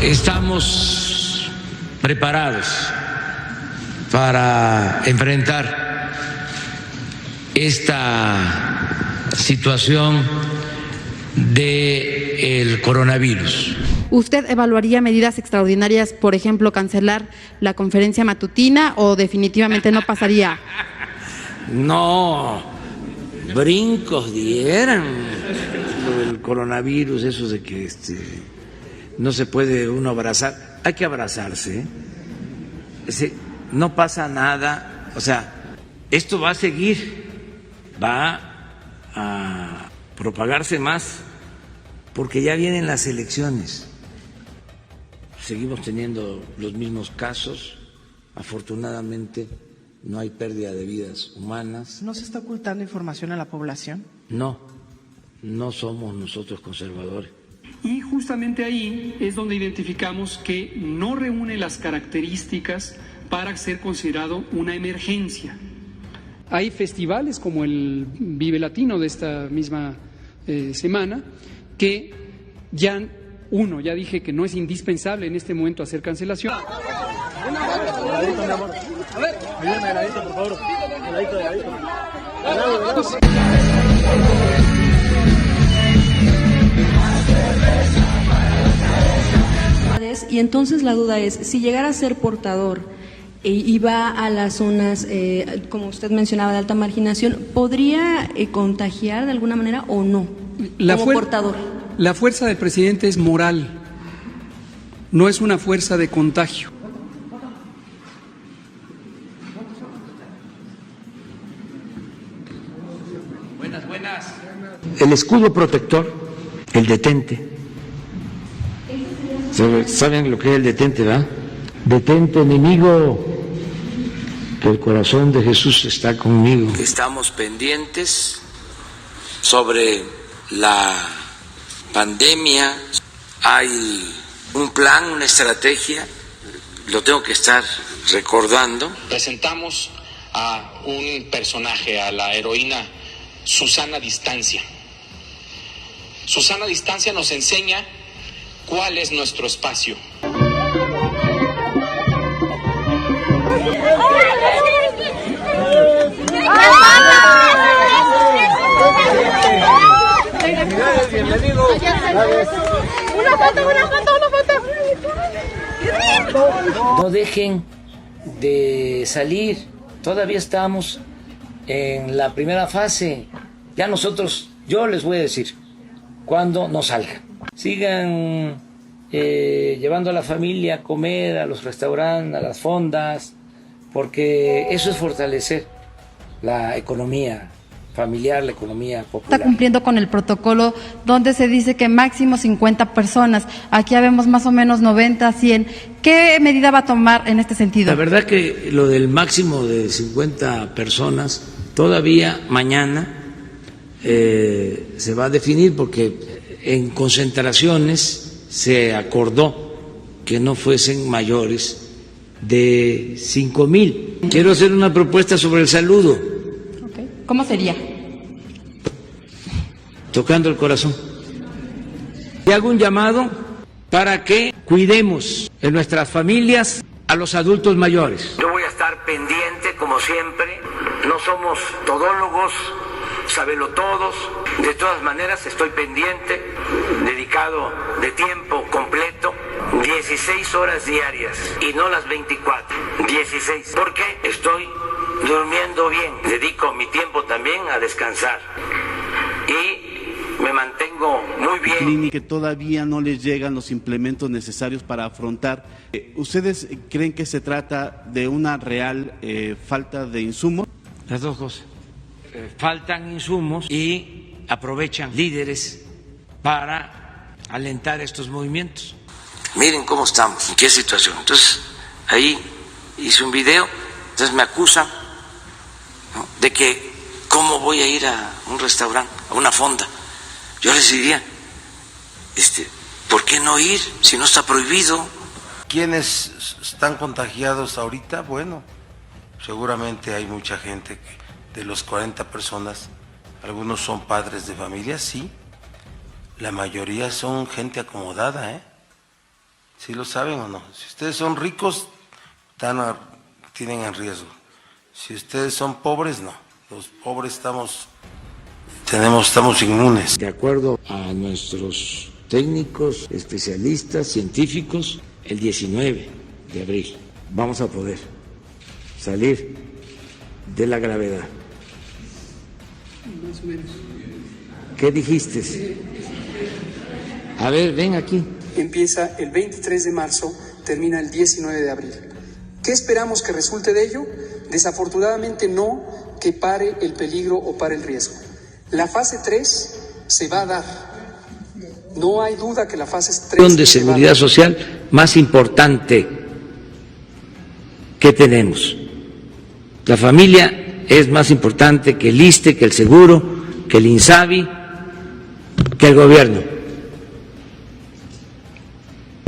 Estamos preparados para enfrentar esta situación del coronavirus. ¿Usted evaluaría medidas extraordinarias, por ejemplo, cancelar la conferencia matutina o definitivamente no pasaría? No, brincos dieran lo del coronavirus, eso de que no se puede uno abrazar. Hay que abrazarse, no pasa nada, o sea, esto va a seguir, va a propagarse más porque ya vienen las elecciones. Seguimos teniendo los mismos casos, afortunadamente no hay pérdida de vidas humanas. ¿No se está ocultando información a la población? No, no somos nosotros conservadores. Y justamente ahí es donde identificamos que no reúne las características para ser considerado una emergencia. Hay festivales como el Vive Latino de esta misma semana que ya dije que no es indispensable en este momento hacer cancelación. Y entonces la duda es, si llegara a ser portador y va a las zonas, como usted mencionaba, de alta marginación, ¿podría contagiar de alguna manera o no como portador? La fuerza del presidente es moral, no es una fuerza de contagio. Buenas. El escudo protector, el detente. ¿Saben lo que es el detente, verdad? Detente, enemigo, que el corazón de Jesús está conmigo. Estamos pendientes sobre la pandemia. Hay un plan, una estrategia, lo tengo que estar recordando. Presentamos a un personaje, a la heroína Susana Distancia. Susana Distancia nos enseña cuál es nuestro espacio. Bienvenido. Una foto. No dejen de salir, todavía estamos en la primera fase. Ya yo les voy a decir cuándo no salgan. Sigan llevando a la familia a comer, a los restaurantes, a las fondas, porque eso es fortalecer la economía familiar, la economía popular. Está cumpliendo con el protocolo donde se dice que máximo 50 personas. Aquí ya vemos más o menos 90, 100. ¿Qué medida va a tomar en este sentido? La verdad que lo del máximo de 50 personas todavía mañana se va a definir, porque en concentraciones se acordó que no fuesen mayores de 5,000. Quiero hacer una propuesta sobre el saludo. Okay. ¿Cómo sería? Tocando el corazón. Y hago un llamado para que cuidemos en nuestras familias a los adultos mayores. Yo voy a estar pendiente, como siempre. No somos todólogos, sabelotodos. De todas maneras, estoy pendiente, dedicado de tiempo completo, 16 horas diarias y no las 24, 16, porque estoy durmiendo bien. Dedico mi tiempo también a descansar y me mantengo muy bien. Que todavía no les llegan los implementos necesarios para afrontar. ¿Ustedes creen que se trata de una real falta de insumos? Las dos cosas. Faltan insumos y aprovechan líderes para alentar estos movimientos. Miren cómo estamos, en qué situación. Entonces, ahí hice un video, entonces me acusan, ¿no?, de que cómo voy a ir a un restaurante, a una fonda. Yo les diría, ¿por qué no ir si no está prohibido? ¿Quiénes están contagiados ahorita? Bueno, seguramente hay mucha gente que de los 40 personas, algunos son padres de familia, sí. La mayoría son gente acomodada, ¿Sí lo saben o no? Si ustedes son ricos, tienen en riesgo. Si ustedes son pobres, no. Los pobres estamos inmunes. De acuerdo a nuestros técnicos, especialistas, científicos, el 19 de abril vamos a poder salir de la gravedad. Más o menos. ¿Qué dijiste? A ver, ven aquí. Empieza el 23 de marzo, termina el 19 de abril. ¿Qué esperamos que resulte de ello? Desafortunadamente no que pare el peligro o pare el riesgo. La fase 3 se va a dar. No hay duda que la fase 3... de seguridad social más importante que tenemos. La familia es más importante que el ISSSTE, que el seguro, que el INSABI, que el gobierno.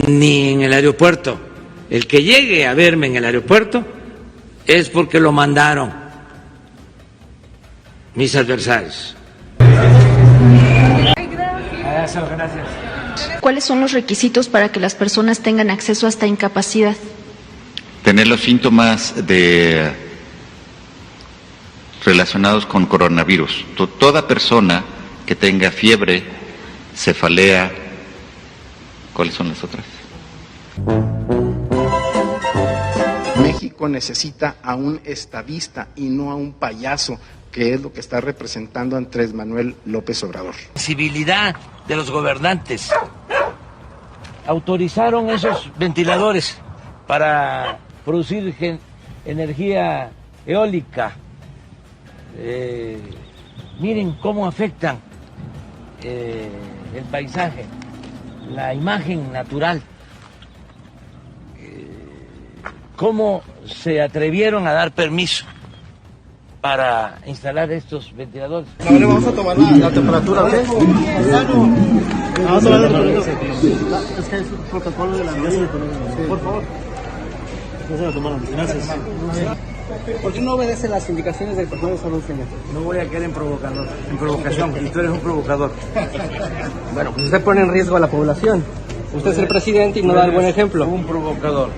Ni en el aeropuerto. El que llegue a verme en el aeropuerto es porque lo mandaron mis adversarios. Gracias. ¿Cuáles son los requisitos para que las personas tengan acceso a esta incapacidad? Tener los síntomas relacionados con coronavirus. Toda persona que tenga fiebre, cefalea, ¿cuáles son las otras? México necesita a un estadista y no a un payaso, que es lo que está representando Andrés Manuel López Obrador. Sensibilidad de los gobernantes. Autorizaron esos ventiladores para producir energía eólica. Miren cómo afectan el paisaje, la imagen natural. ¿Cómo se atrevieron a dar permiso para instalar estos ventiladores? Ahora vamos a tomar la temperatura. Vamos a tomar la temperatura. Es que es un protocolo de la mesa. Por favor. No se lo tomaron. Gracias. ¿Por qué no obedece las indicaciones del personal de salud, señor? No voy a caer en provocación, y tú eres un provocador. Bueno, pues usted pone en riesgo a la población. Usted es el presidente y no da el buen ejemplo. Un provocador.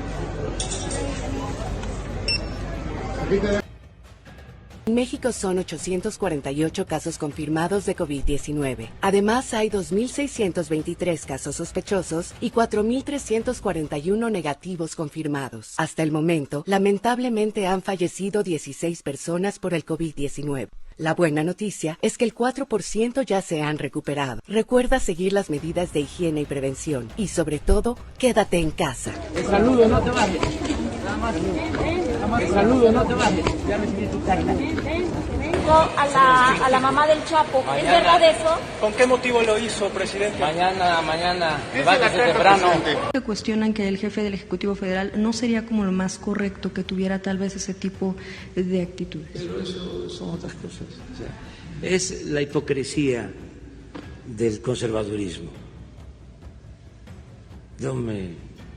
En México son 848 casos confirmados de COVID-19. Además, hay 2.623 casos sospechosos y 4.341 negativos confirmados. Hasta el momento, lamentablemente han fallecido 16 personas por el COVID-19. La buena noticia es que el 4% ya se han recuperado. Recuerda seguir las medidas de higiene y prevención. Y sobre todo, quédate en casa. Saludo, no te bajes. Saludo, no te bajes. Ya recibí tu carta. A la mamá del Chapo. Mañana. ¿Es verdad eso? ¿Con qué motivo lo hizo, presidente? Mañana, levántese temprano. Cuestionan que el jefe del Ejecutivo Federal no sería como lo más correcto que tuviera tal vez ese tipo de actitudes. Pero eso son otras cosas. O sea, es la hipocresía del conservadurismo. Yo me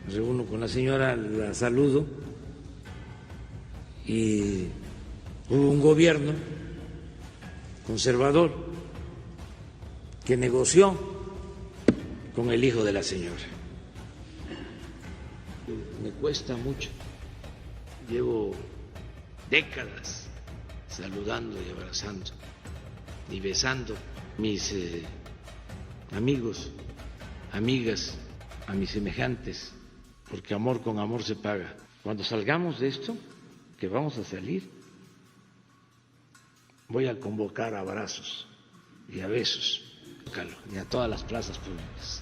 reúno con la señora, la saludo, y hubo un gobierno conservador que negoció con el hijo de la señora. Me cuesta mucho, llevo décadas saludando y abrazando y besando a mis amigos, amigas, a mis semejantes, porque amor con amor se paga. Cuando salgamos de esto, que vamos a salir, voy a convocar a abrazos y a besos y a todas las plazas públicas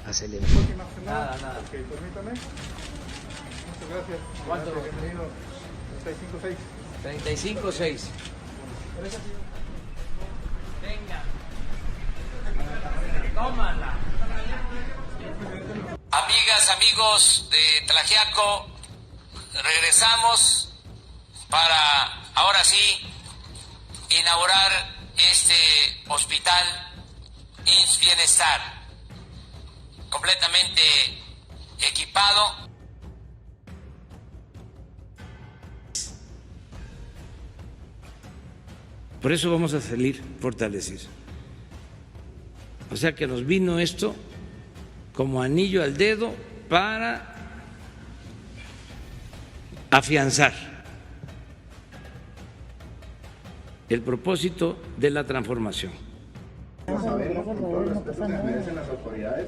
a celebrar. Nada. Ok, permítame. Muchas gracias. ¿Cuánto? Bienvenido. 35-6. Venga. Tómala. Amigas, amigos de Tlaxiaco, regresamos para ahora sí inaugurar este hospital IMSS Bienestar, completamente equipado. Por eso vamos a salir fortalecidos. O sea que nos vino esto como anillo al dedo para afianzar el propósito de la transformación. Sabemos con todo el respeto que merecen las autoridades,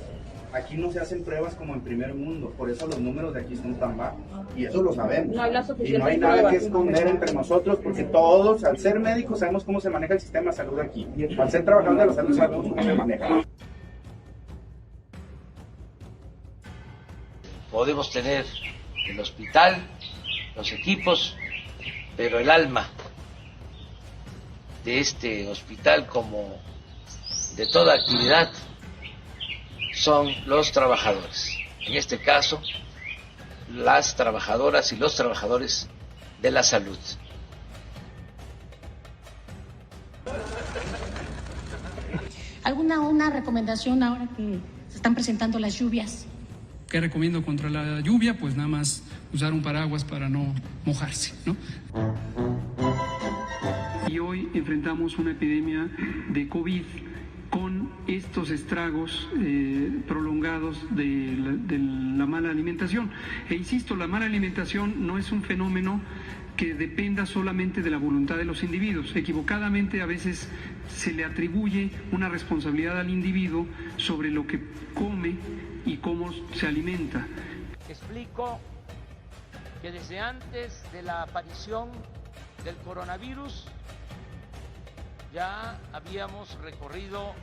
aquí no se hacen pruebas como en primer mundo, por eso los números de aquí son tan bajos, y eso lo sabemos. Y no hay nada que esconder entre nosotros, porque todos, al ser médicos, sabemos cómo se maneja el sistema de salud aquí. Al ser trabajadores de la salud, sabemos cómo se maneja. Podemos tener el hospital, los equipos, pero el alma de este hospital, como de toda actividad, son los trabajadores. En este caso, las trabajadoras y los trabajadores de la salud. ¿Alguna recomendación ahora que se están presentando las lluvias? ¿Qué recomiendo contra la lluvia? Pues nada más usar un paraguas para no mojarse, ¿no? Y hoy enfrentamos una epidemia de COVID con estos estragos prolongados de la mala alimentación. E insisto, la mala alimentación no es un fenómeno que dependa solamente de la voluntad de los individuos. Equivocadamente a veces se le atribuye una responsabilidad al individuo sobre lo que come y cómo se alimenta. Explico que desde antes de la aparición del coronavirus ya habíamos recorrido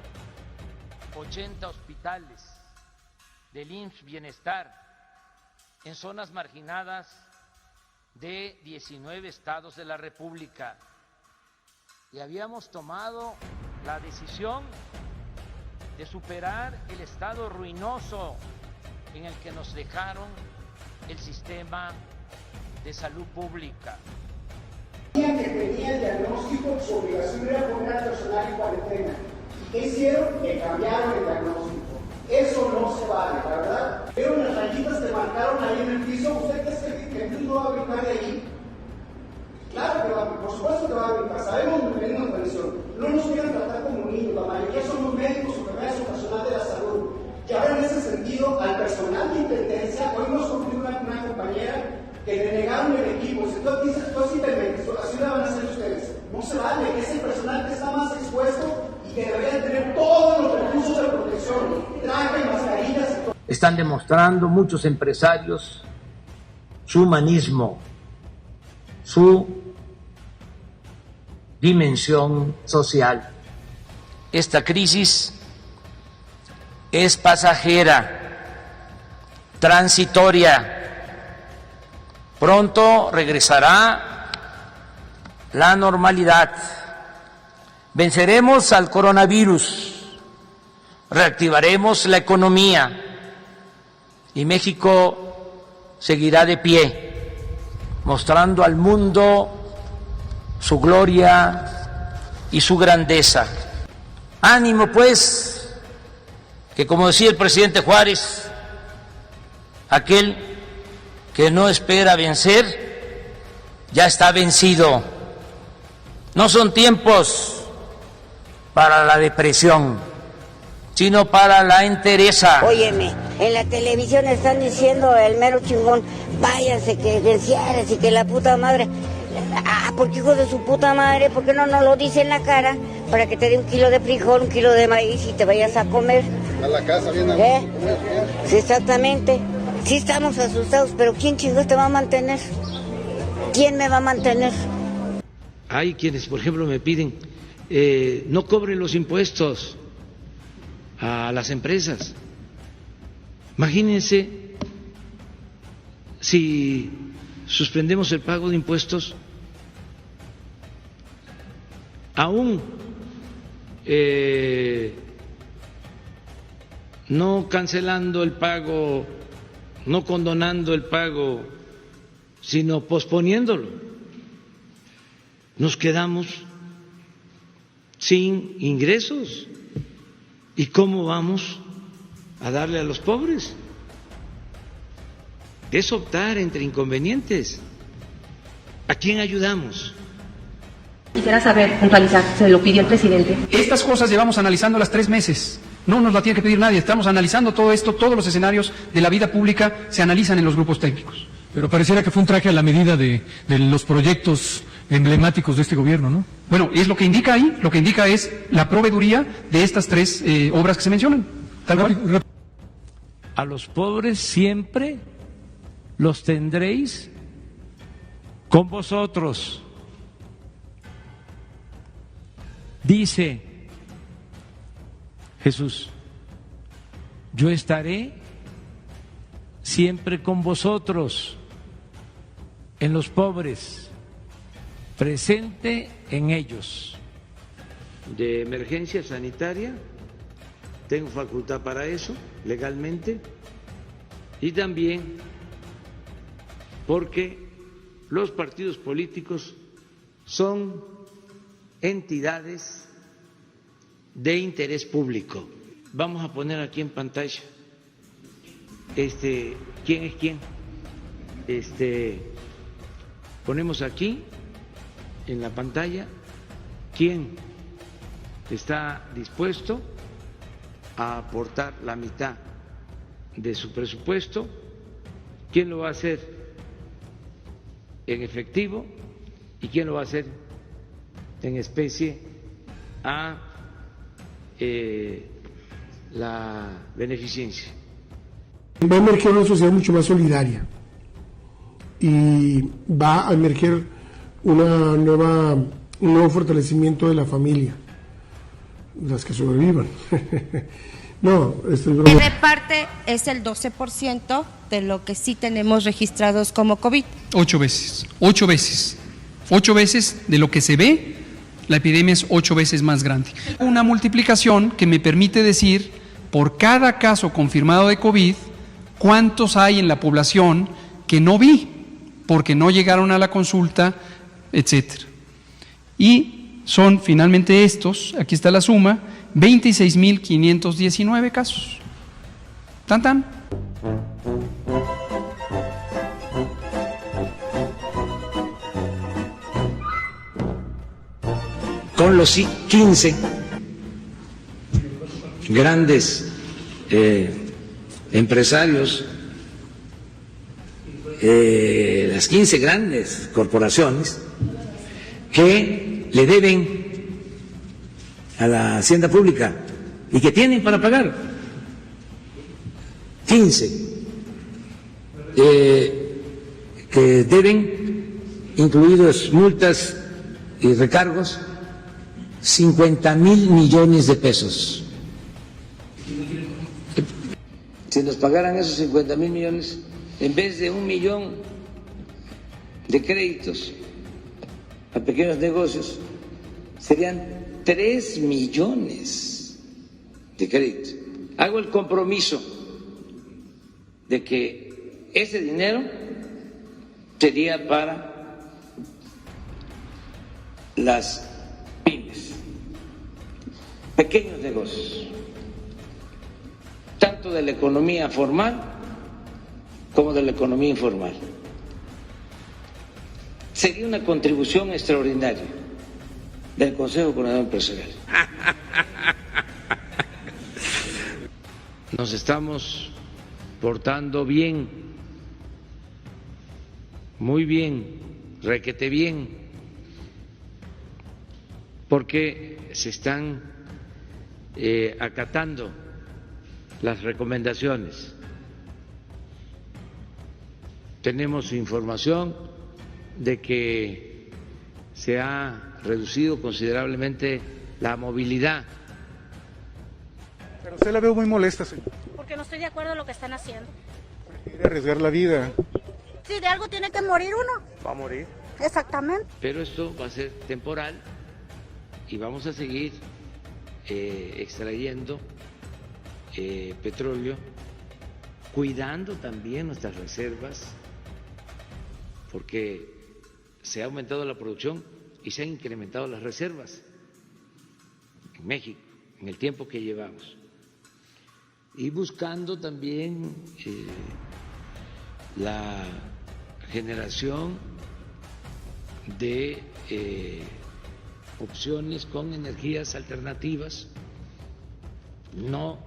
80 hospitales del IMSS Bienestar en zonas marginadas de 19 estados de la República y habíamos tomado la decisión de superar el estado ruinoso en el que nos dejaron el sistema de salud pública. Que tenía el diagnóstico, su obligación era poner al personal en cuarentena. ¿Y qué hicieron? Que cambiaron el diagnóstico. Eso no se vale, ¿verdad? Pero las rayitas que marcaron ahí en el piso, ¿usted cree que el niño va a brincar de ahí? Claro que va, por supuesto que va a brincar. Sabemos que venimos en condición. No nos quieren tratar como niños, la mayoría somos médicos, enfermeras o personal de la salud. Y ahora en ese sentido, al personal de intendencia, hoy nos sufrió una compañera que le negaron el equipo. Si tú dices, tú simplemente, así la van a hacer ustedes. No se vale, que es el personal que está más expuesto y que deberían tener todos los recursos de protección, traje, mascarillas y todo. Están demostrando muchos empresarios su humanismo, su dimensión social. Esta crisis es pasajera, transitoria. Pronto regresará la normalidad. Venceremos al coronavirus, reactivaremos la economía y México seguirá de pie, mostrando al mundo su gloria y su grandeza. Ánimo, pues, que como decía el presidente Juárez, aquel que no espera vencer, ya está vencido. No son tiempos para la depresión, sino para la entereza. Óyeme, en la televisión están diciendo el mero chingón, váyase, que venciares y que la puta madre. Porque hijo de su puta madre, ¿por qué no nos lo dice en la cara? Para que te dé 1 kilo de frijol, 1 kilo de maíz y te vayas a comer. A la casa, bien Sí, exactamente. Sí estamos asustados, pero ¿quién chingados te va a mantener? ¿Quién me va a mantener? Hay quienes, por ejemplo, me piden no cobren los impuestos a las empresas. Imagínense si suspendemos el pago de impuestos, aún no cancelando el pago, no condonando el pago, sino posponiéndolo, nos quedamos sin ingresos. ¿Y cómo vamos a darle a los pobres? Es optar entre inconvenientes. ¿A quién ayudamos? Quisiera saber, puntualizar, se lo pidió el presidente. Estas cosas llevamos analizándolas 3 meses. No nos la tiene que pedir nadie. Estamos analizando todo esto, todos los escenarios de la vida pública se analizan en los grupos técnicos. Pero pareciera que fue un traje a la medida de los proyectos emblemáticos de este gobierno, ¿no? Bueno, es lo que indica ahí, lo que indica es la proveeduría de estas tres obras que se mencionan. Tal cual. A los pobres siempre los tendréis con vosotros. Dice Jesús, yo estaré siempre con vosotros, en los pobres, presente en ellos. De emergencia sanitaria, tengo facultad para eso, legalmente, y también porque los partidos políticos son entidades de interés público. Vamos a poner aquí en pantalla quién es quién. Ponemos aquí en la pantalla quién está dispuesto a aportar la mitad de su presupuesto, quién lo va a hacer en efectivo y quién lo va a hacer en especie a la beneficencia. Va a emerger una sociedad mucho más solidaria y va a emerger un nuevo fortalecimiento de la familia, las que sobrevivan. No, que de parte es el 12% de lo que sí tenemos registrados como COVID. 8 veces de lo que se ve, la epidemia es 8 veces más grande. Una multiplicación que me permite decir, por cada caso confirmado de COVID, cuántos hay en la población que no vi, porque no llegaron a la consulta, etcétera. Y son finalmente estos, aquí está la suma, 26.519 casos. Tan tan. Con los 15 grandes empresarios, las 15 grandes corporaciones que le deben a la hacienda pública y que tienen para pagar. 15 que deben, incluidos multas y recargos, 50,000 millones de pesos. Si nos pagaran esos 50,000 millones, en vez de 1 millón de créditos a pequeños negocios, serían 3 millones de créditos. Hago el compromiso de que ese dinero sería para las pymes, pequeños negocios, tanto de la economía formal como de la economía informal. Sería una contribución extraordinaria del Consejo Coordinador Empresarial. Nos estamos portando bien, muy bien, requete bien, porque se están acatando las recomendaciones. Tenemos información de que se ha reducido considerablemente la movilidad. Pero usted la veo muy molesta, señor. Porque no estoy de acuerdo en lo que están haciendo. Quiere arriesgar la vida. Sí, de algo tiene que morir uno. Va a morir. Exactamente. Pero esto va a ser temporal y vamos a seguir extrayendo petróleo, cuidando también nuestras reservas, porque se ha aumentado la producción y se han incrementado las reservas en México en el tiempo que llevamos, y buscando también la generación de opciones con energías alternativas no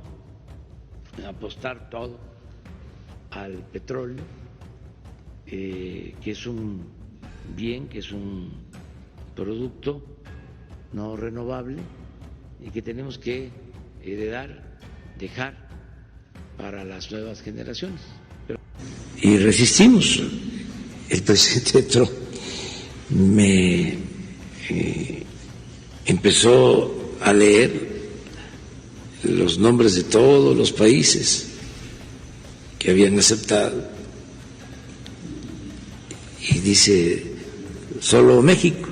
apostar todo al petróleo, que es un bien, que es un producto no renovable y que tenemos que dejar para las nuevas generaciones. Y resistimos. El presidente Trump me empezó a leer los nombres de todos los países que habían aceptado y dice, solo México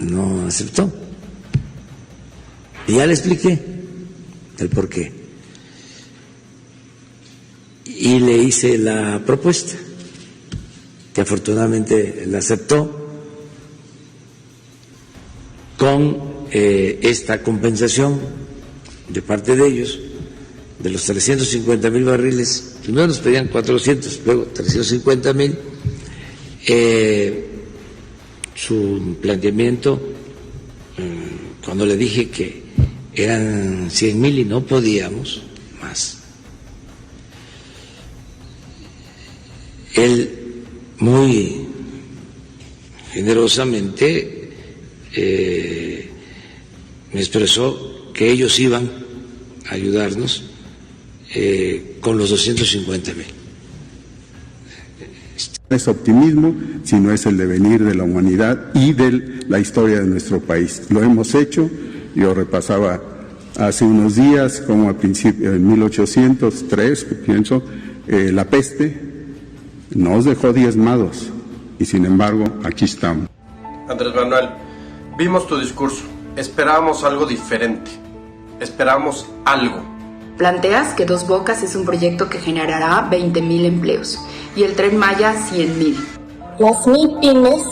no aceptó. Y ya le expliqué el porqué. Y le hice la propuesta, que afortunadamente la aceptó, con esta compensación de parte de ellos, de los 350,000 barriles. Primero nos pedían 400, luego 350,000. Su planteamiento, cuando le dije que eran 100,000 y no podíamos más, él muy generosamente me expresó que ellos iban a ayudarnos con los 250,000. No es optimismo, sino es el devenir de la humanidad y de la historia de nuestro país. Lo hemos hecho. Yo repasaba hace unos días, como al principio, en 1803, pienso, la peste nos dejó diezmados y sin embargo aquí estamos. Andrés Manuel, vimos tu discurso, esperábamos algo diferente, esperábamos algo. Planteas que Dos Bocas es un proyecto que generará 20,000 empleos y el Tren Maya 100,000. Las MIPYMES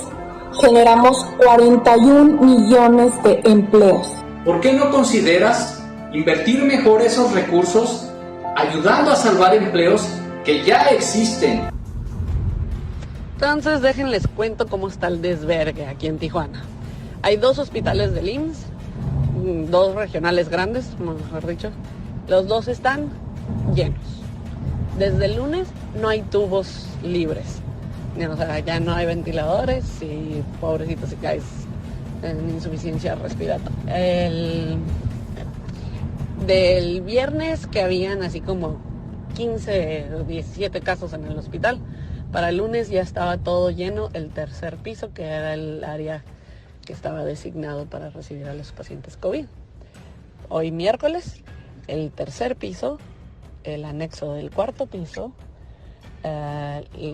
generamos 41 millones de empleos. ¿Por qué no consideras invertir mejor esos recursos ayudando a salvar empleos que ya existen? Entonces déjenles cuento cómo está el desvergue aquí en Tijuana. Hay 2 hospitales del IMSS, 2 regionales grandes, mejor dicho. Los 2 están llenos. Desde el lunes no hay tubos libres. O sea, ya no hay ventiladores y pobrecito si caes en insuficiencia respiratoria. Del viernes que habían así como 15 o 17 casos en el hospital, para el lunes ya estaba todo lleno, el tercer piso, que era el área que estaba designado para recibir a los pacientes COVID. Hoy miércoles, el tercer piso, el anexo del cuarto piso,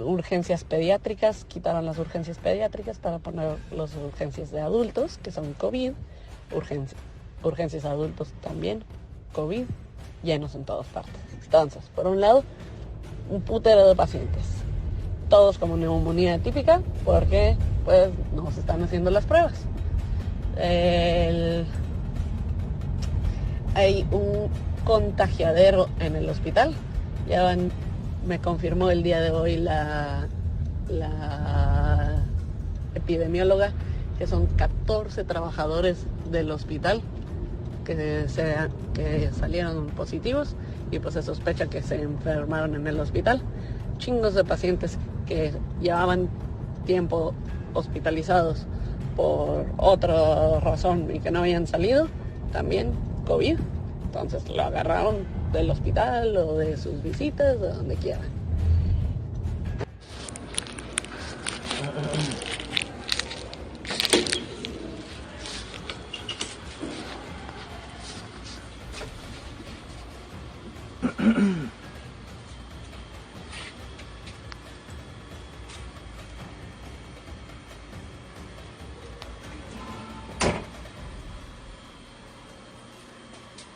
urgencias pediátricas, quitaron las urgencias pediátricas para poner las urgencias de adultos, que son COVID, urgencias adultos también, COVID, llenos en todas partes. Entonces, por un lado, un putero de pacientes, todos como neumonía típica, porque pues no se están haciendo las pruebas. Hay un contagiadero en el hospital. Me confirmó el día de hoy la epidemióloga que son 14 trabajadores del hospital que salieron positivos y pues se sospecha que se enfermaron en el hospital. Chingos de pacientes que llevaban tiempo hospitalizados por otra razón y que no habían salido, también COVID. Entonces lo agarraron del hospital o de sus visitas, de donde quiera.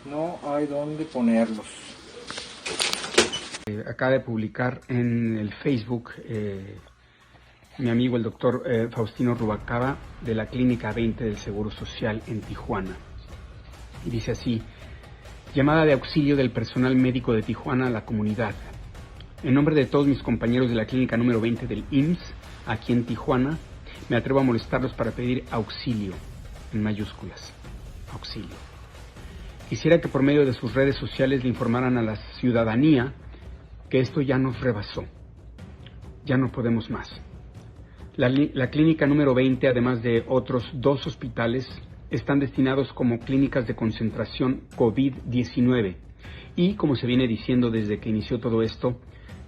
No hay dónde ponerlos. Acaba de publicar en el Facebook mi amigo el doctor Faustino Rubalcaba de la Clínica 20 del Seguro Social en Tijuana. Y dice así: llamada de auxilio del personal médico de Tijuana a la comunidad. En nombre de todos mis compañeros de la Clínica número 20 del IMSS, aquí en Tijuana, me atrevo a molestarlos para pedir auxilio, en mayúsculas, auxilio. Quisiera que por medio de sus redes sociales le informaran a la ciudadanía que esto ya nos rebasó. Ya no podemos más. La clínica número 20, además de otros 2 hospitales, están destinados como clínicas de concentración COVID-19. Y, como se viene diciendo desde que inició todo esto,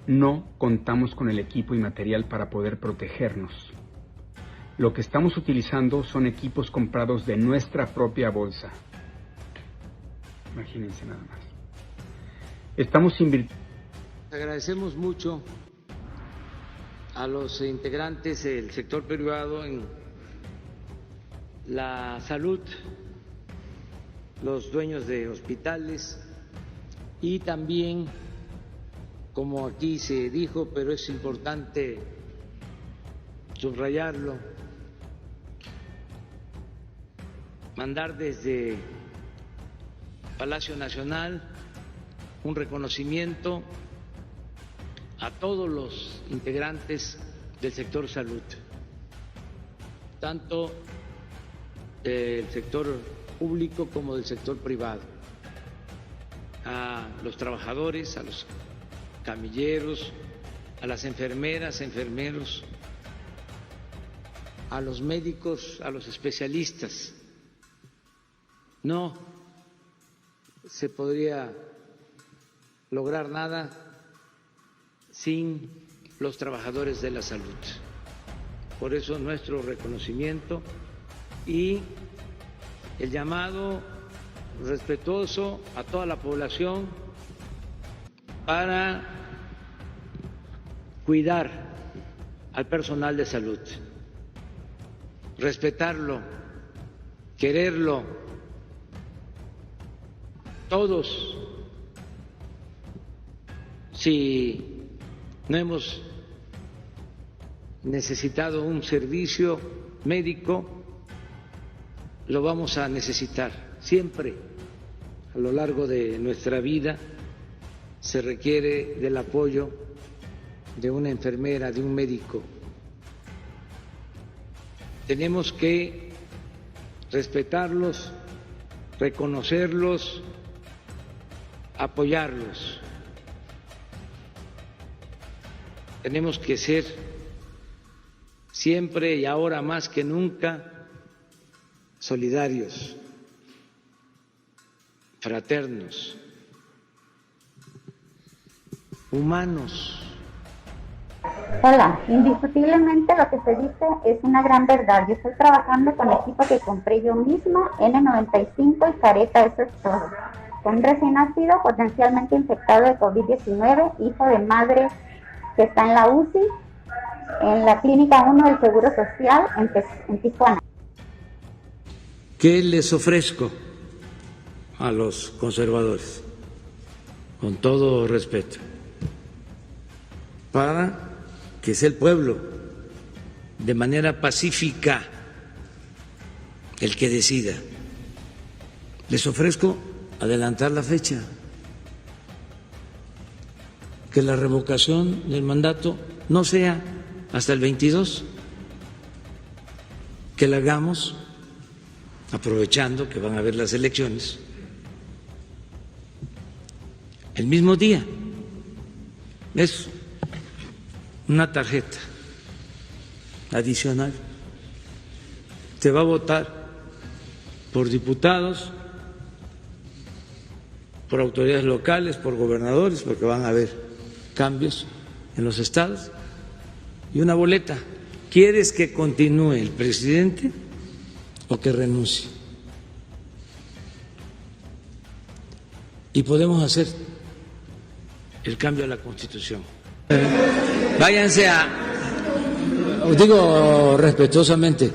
no contamos con el equipo y material para poder protegernos. Lo que estamos utilizando son equipos comprados de nuestra propia bolsa. Imagínense nada más. Estamos invirtiendo. Agradecemos mucho a los integrantes del sector privado en la salud, los dueños de hospitales y también, como aquí se dijo, pero es importante subrayarlo, mandar desde Palacio Nacional un reconocimiento a todos los integrantes del sector salud, tanto del sector público como del sector privado, a los trabajadores, a los camilleros, a las enfermeras, enfermeros, a los médicos, a los especialistas. No se podría lograr nada sin los trabajadores de la salud. Por eso nuestro reconocimiento y el llamado respetuoso a toda la población para cuidar al personal de salud, respetarlo, quererlo, todos. Si no hemos necesitado un servicio médico, lo vamos a necesitar siempre. A lo largo de nuestra vida se requiere del apoyo de una enfermera, de un médico. Tenemos que respetarlos, reconocerlos, apoyarlos. Tenemos que ser siempre y ahora más que nunca solidarios, fraternos, humanos. Hola, indiscutiblemente lo que se dice es una gran verdad. Yo estoy trabajando con equipo que compré yo misma, N95 y careta, eso es todo. Con un recién nacido potencialmente infectado de COVID-19, hijo de madre que está en la UCI, en la Clínica 1 del Seguro Social en Tijuana. ¿Qué les ofrezco a los conservadores? Con todo respeto, para que sea el pueblo de manera pacífica el que decida. Les ofrezco adelantar la fecha, que la revocación del mandato no sea hasta el 22, que la hagamos aprovechando que van a haber las elecciones el mismo día. Es una tarjeta adicional. Se va a votar por diputados, por autoridades locales, por gobernadores, porque van a haber cambios en los estados, y una boleta. ¿Quieres que continúe el presidente o que renuncie? Y podemos hacer el cambio a la Constitución. Váyanse os digo respetuosamente,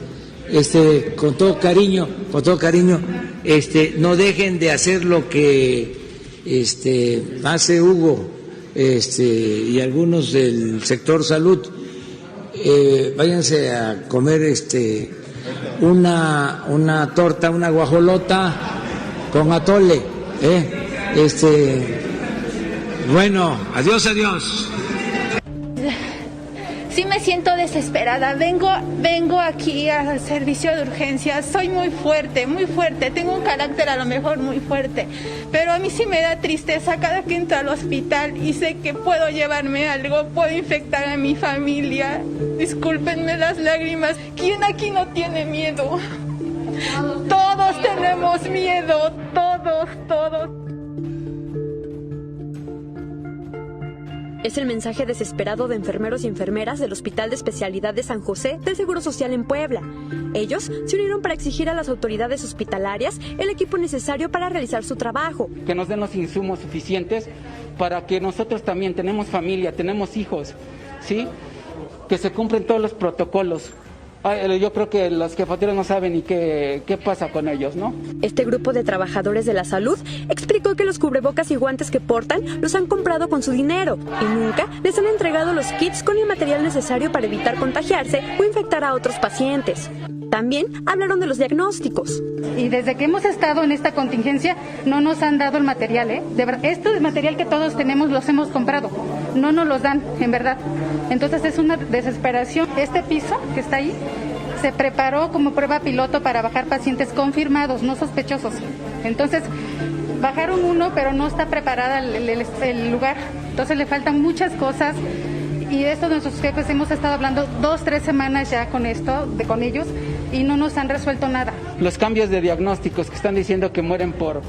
con todo cariño, no dejen de hacer lo que hace Hugo y algunos del sector salud. Váyanse a comer una torta, una guajolota con atole. Bueno, adiós. sí me siento desesperada. Vengo aquí al servicio de urgencias, soy muy fuerte, tengo un carácter a lo mejor muy fuerte, pero a mí sí me da tristeza cada que entro al hospital y sé que puedo llevarme algo, puedo infectar a mi familia. Discúlpenme las lágrimas. ¿Quién aquí no tiene miedo? Todos tenemos miedo, todos. Es el mensaje desesperado de enfermeros y enfermeras del Hospital de Especialidad de San José del Seguro Social en Puebla. Ellos se unieron para exigir a las autoridades hospitalarias el equipo necesario para realizar su trabajo. Que nos den los insumos suficientes para que nosotros también tenemos familia, tenemos hijos, ¿sí? Que se cumplen todos los protocolos. Yo creo que los jefaturas no saben ni qué pasa con ellos, ¿no? Este grupo de trabajadores de la salud explicó que los cubrebocas y guantes que portan los han comprado con su dinero y nunca les han entregado los kits con el material necesario para evitar contagiarse o infectar a otros pacientes. También hablaron de los diagnósticos. Y desde que hemos estado en esta contingencia no nos han dado el material, De verdad, este material que todos tenemos los hemos comprado, no nos los dan, en verdad. Entonces es una desesperación. Este piso que está ahí se preparó como prueba piloto para bajar pacientes confirmados, no sospechosos. Entonces bajaron uno, pero no está preparada el lugar. Entonces le faltan muchas cosas. Y de esto nuestros jefes hemos estado hablando 2-3 semanas ya con ellos y no nos han resuelto nada. Los cambios de diagnósticos que están diciendo que mueren por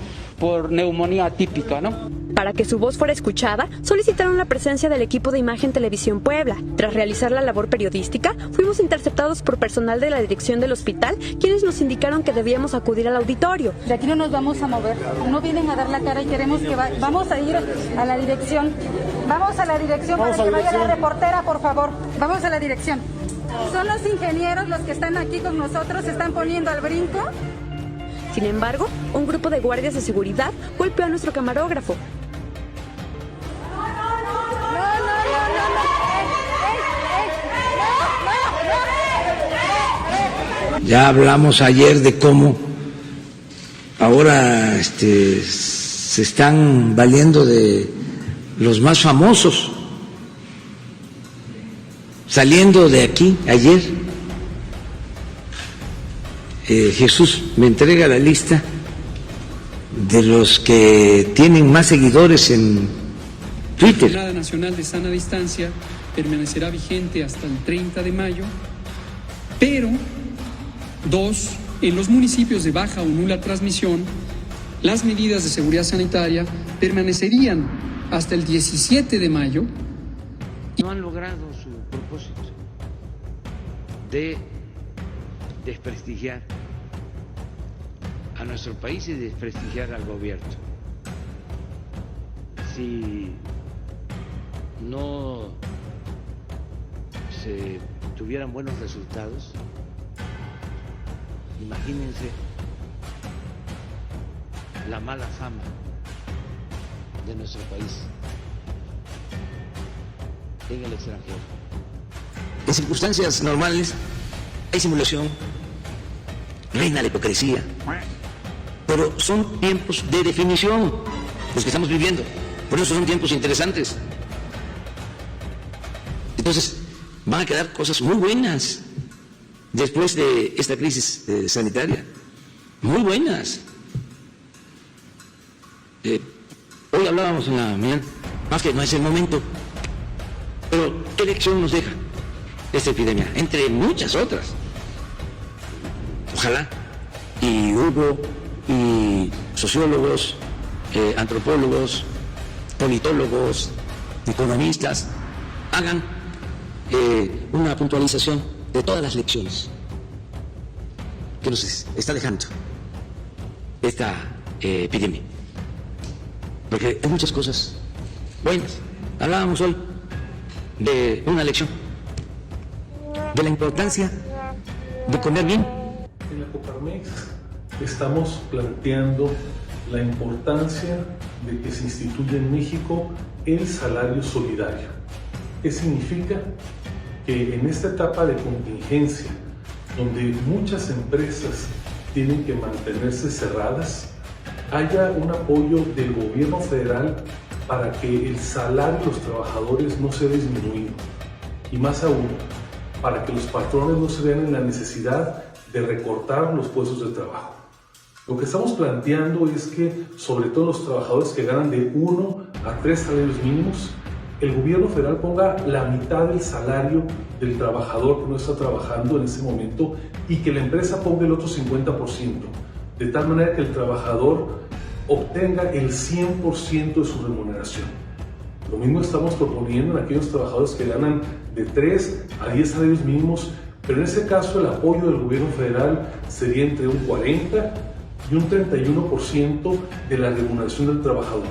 neumonía atípica, ¿no? Para que su voz fuera escuchada, solicitaron la presencia del equipo de Imagen Televisión Puebla. Tras realizar la labor periodística, fuimos interceptados por personal de la dirección del hospital, quienes nos indicaron que debíamos acudir al auditorio. De aquí no nos vamos a mover, no vienen a dar la cara y queremos que vamos a ir a la dirección. Vamos a la dirección para que vaya la reportera, por favor. Vamos a la dirección. Son los ingenieros los que están aquí con nosotros, se están poniendo al brinco. Sin embargo, un grupo de guardias de seguridad golpeó a nuestro camarógrafo. Ya hablamos ayer de cómo ahora se están valiendo de los más famosos. Saliendo de aquí ayer, Jesús me entrega la lista de los que tienen más seguidores en Twitter. La Jornada Nacional de Sana Distancia permanecerá vigente hasta el 30 de mayo, pero en los municipios de baja o nula transmisión, las medidas de seguridad sanitaria permanecerían hasta el 17 de mayo. No han logrado su propósito de desprestigiar a nuestro país y desprestigiar al gobierno. Si no se tuvieran buenos resultados, imagínense la mala fama de nuestro país en el extranjero. En circunstancias normales hay simulación, reina la hipocresía, pero son tiempos de definición los que estamos viviendo, por eso son tiempos interesantes. Entonces van a quedar cosas muy buenas después de esta crisis sanitaria, muy buenas. Hoy hablábamos en la mañana, más que no es el momento, pero ¿qué lección nos deja esta epidemia? Entre muchas otras. Ojalá y Hugo y sociólogos, antropólogos, politólogos, economistas hagan una puntualización de todas las lecciones que nos está dejando esta epidemia, porque hay muchas cosas buenas. Hablábamos hoy de una lección, de la importancia de comer bien. En la Coparmex estamos planteando la importancia de que se instituya en México el salario solidario. ¿Qué significa? Que en esta etapa de contingencia, donde muchas empresas tienen que mantenerse cerradas, haya un apoyo del gobierno federal para que el salario de los trabajadores no sea disminuido. y más aún, para que los patrones no se vean en la necesidad de recortar los puestos de trabajo. Lo que estamos planteando es que, sobre todo los trabajadores que ganan de 1 a 3 salarios mínimos, el gobierno federal ponga la mitad del salario del trabajador que no está trabajando en ese momento y que la empresa ponga el otro 50%, de tal manera que el trabajador obtenga el 100% de su remuneración. Lo mismo estamos proponiendo en aquellos trabajadores que ganan de 3 a 10 salarios mínimos, pero en ese caso el apoyo del gobierno federal sería entre un 40 y un 31% de la remuneración del trabajador,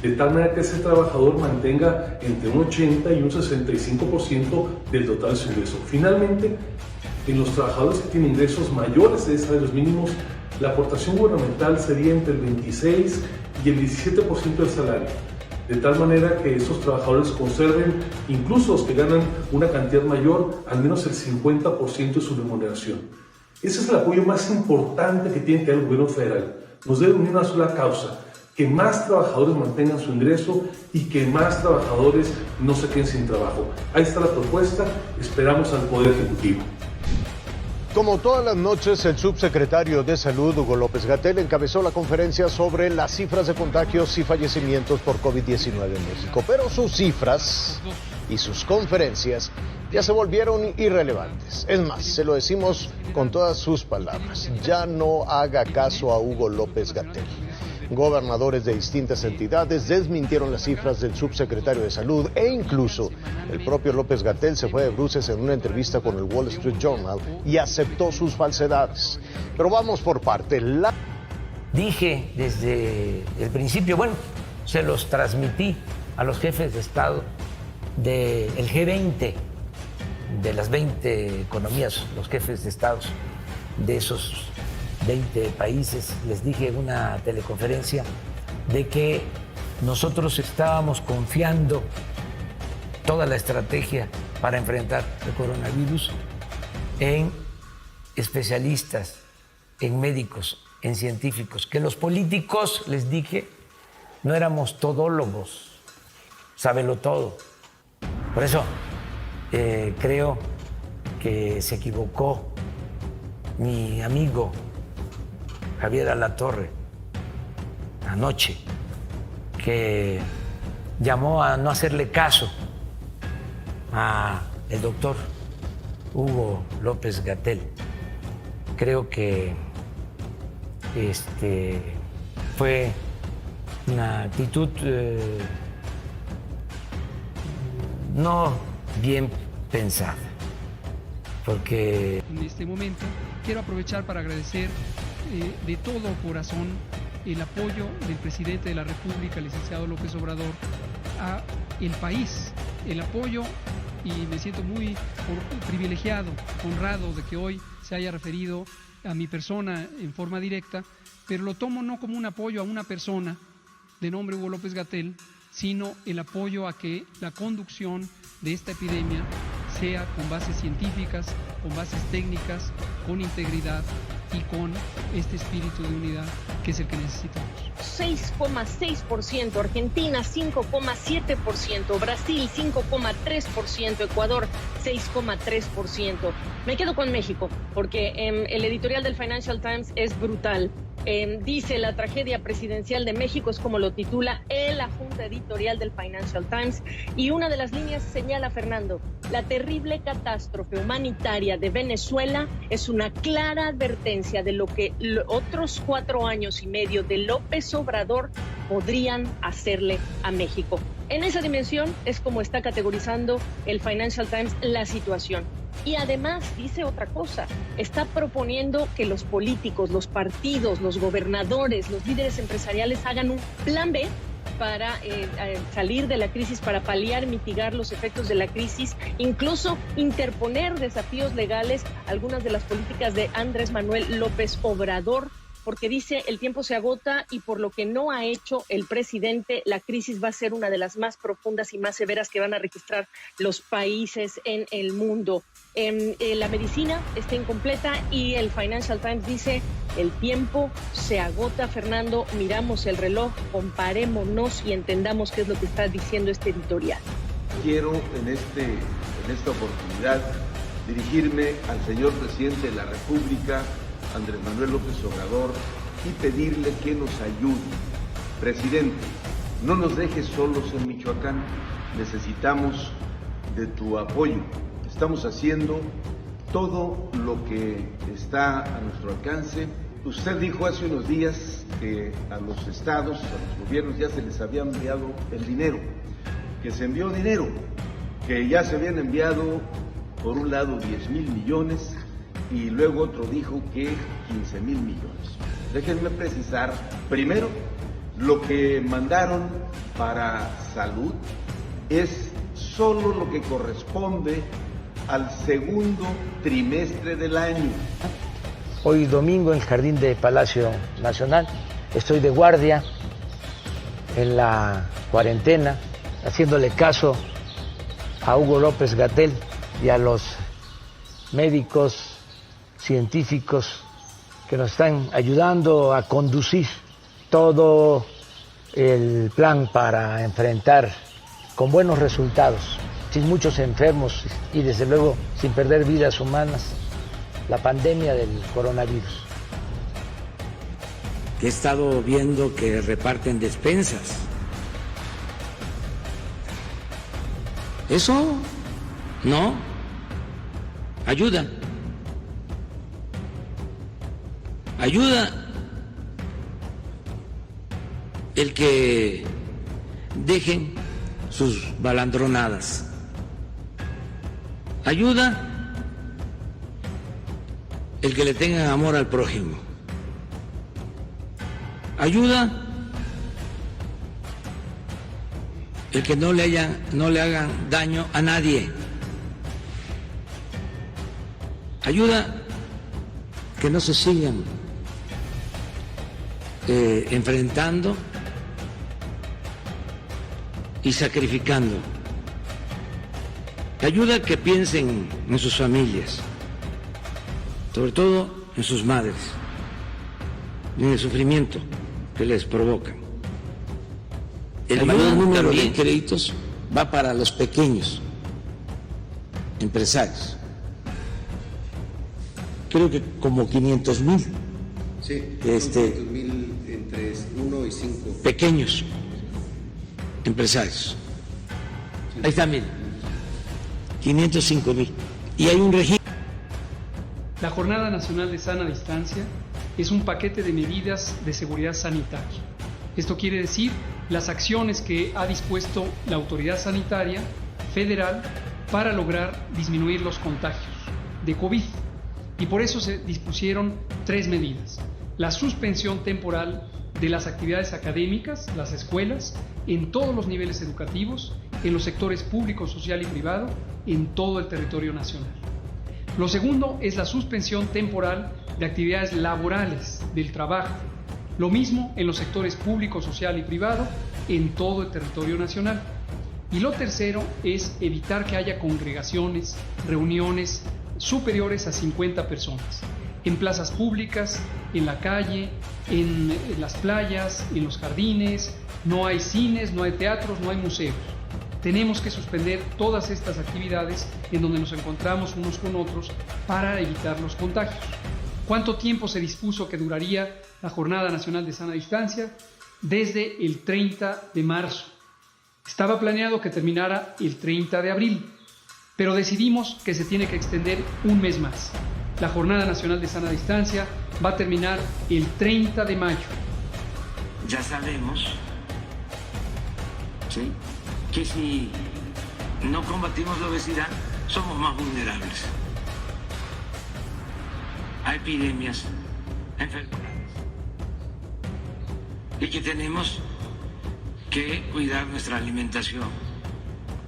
de tal manera que ese trabajador mantenga entre un 80 y un 65% del total de su ingreso. Finalmente, en los trabajadores que tienen ingresos mayores de salarios mínimos, la aportación gubernamental sería entre el 26 y el 17% del salario, de tal manera que esos trabajadores conserven, incluso los que ganan una cantidad mayor, al menos el 50% de su remuneración. Ese es el apoyo más importante que tiene que dar el gobierno federal. Nos debe unir una sola causa: que más trabajadores mantengan su ingreso y que más trabajadores no se queden sin trabajo. Ahí está la propuesta, esperamos al Poder Ejecutivo. Como todas las noches, el subsecretario de Salud, Hugo López-Gatell, encabezó la conferencia sobre las cifras de contagios y fallecimientos por COVID-19 en México. Pero sus cifras y sus conferencias ya se volvieron irrelevantes. Es más, se lo decimos con todas sus palabras: ya no haga caso a Hugo López-Gatell. Gobernadores de distintas entidades desmintieron las cifras del subsecretario de Salud e incluso el propio López-Gatell se fue de bruces en una entrevista con el Wall Street Journal y aceptó sus falsedades. Pero vamos por parte. Dije desde el principio, bueno, se los transmití a los jefes de Estado del G20, de las 20 economías, los jefes de Estados de esos 20 países, les dije en una teleconferencia de que nosotros estábamos confiando toda la estrategia para enfrentar el coronavirus en especialistas, en médicos, en científicos, que los políticos, les dije, no éramos todólogos, sábelo todo. Por eso creo que se equivocó mi amigo Javier Alatorre anoche, que llamó a no hacerle caso a el doctor Hugo López-Gatell. Creo que fue una actitud no bien pensada, porque en este momento quiero aprovechar para agradecer de todo corazón el apoyo del presidente de la República, el licenciado López Obrador, a el país, el apoyo, y me siento muy privilegiado, honrado de que hoy se haya referido a mi persona en forma directa, pero lo tomo no como un apoyo a una persona de nombre Hugo López-Gatell, sino el apoyo a que la conducción de esta epidemia sea con bases científicas, con bases técnicas, con integridad y con este espíritu de unidad que es el que necesitamos. 6,6%, Argentina 5,7%, Brasil 5,3%, Ecuador 6,3%. Me quedo con México porque el editorial del Financial Times es brutal. Dice: la tragedia presidencial de México, es como lo titula la junta editorial del Financial Times, y una de las líneas señala, Fernando: la terrible catástrofe humanitaria de Venezuela es una clara advertencia de lo que otros 4 años y medio de López Obrador podrían hacerle a México. En esa dimensión es como está categorizando el Financial Times la situación. Y además dice otra cosa: está proponiendo que los políticos, los partidos, los gobernadores, los líderes empresariales hagan un plan B para salir de la crisis, para paliar, mitigar los efectos de la crisis, incluso interponer desafíos legales a algunas de las políticas de Andrés Manuel López Obrador, porque dice: el tiempo se agota y por lo que no ha hecho el presidente, la crisis va a ser una de las más profundas y más severas que van a registrar los países en el mundo. La medicina está incompleta y el Financial Times dice: el tiempo se agota, Fernando, miramos el reloj, comparémonos y entendamos qué es lo que está diciendo este editorial. Quiero en este en esta oportunidad dirigirme al señor presidente de la República, Andrés Manuel López Obrador, y pedirle que nos ayude. Presidente, no nos dejes solos en Michoacán, necesitamos de tu apoyo. Estamos haciendo todo lo que está a nuestro alcance. Usted dijo hace unos días que a los estados, a los gobiernos ya se les había enviado el dinero, que se envió dinero, que ya se habían enviado por un lado 10,000 millones y luego otro dijo que 15,000 millones. Déjenme precisar, primero, lo que mandaron para salud es solo lo que corresponde al segundo trimestre del año. Hoy domingo en el jardín de Palacio Nacional estoy de guardia en la cuarentena, haciéndole caso a Hugo López-Gatell y a los médicos científicos que nos están ayudando a conducir todo el plan para enfrentar con buenos resultados, sin muchos enfermos y desde luego sin perder vidas humanas, la pandemia del coronavirus. He estado viendo que reparten despensas. Eso no ayuda. Ayuda el que dejen sus balandronadas. Ayuda el que le tengan amor al prójimo. Ayuda el que no le hagan daño a nadie. Ayuda que no se sigan enfrentando y sacrificando. Ayuda que piensen en sus familias, sobre todo en sus madres, y en el sufrimiento que les provocan. El mayor número de créditos va para los pequeños empresarios. Creo que como 500,000. Sí, 500,000 entre 1 y 5. Pequeños empresarios. Sí. Ahí está, miren, 505,000. Y hay un registro. La Jornada Nacional de Sana Distancia es un paquete de medidas de seguridad sanitaria. Esto quiere decir las acciones que ha dispuesto la autoridad sanitaria federal para lograr disminuir los contagios de COVID. Y por eso se dispusieron 3 medidas. La suspensión temporal de las actividades académicas, las escuelas, en todos los niveles educativos, en los sectores público, social y privado, en todo el territorio nacional. Lo segundo es la suspensión temporal de actividades laborales del trabajo. Lo mismo en los sectores público, social y privado, en todo el territorio nacional. Y lo tercero es evitar que haya congregaciones, reuniones superiores a 50 personas, en plazas públicas, en la calle, en las playas, en los jardines. No hay cines, no hay teatros, no hay museos. Tenemos que suspender todas estas actividades en donde nos encontramos unos con otros para evitar los contagios. ¿Cuánto tiempo se dispuso que duraría la Jornada Nacional de Sana Distancia? Desde el 30 de marzo. Estaba planeado que terminara el 30 de abril, pero decidimos que se tiene que extender un mes más. La Jornada Nacional de Sana Distancia va a terminar el 30 de mayo. Ya sabemos, ¿sí?, que si no combatimos la obesidad, somos más vulnerables a epidemias, a enfermedades, y que tenemos que cuidar nuestra alimentación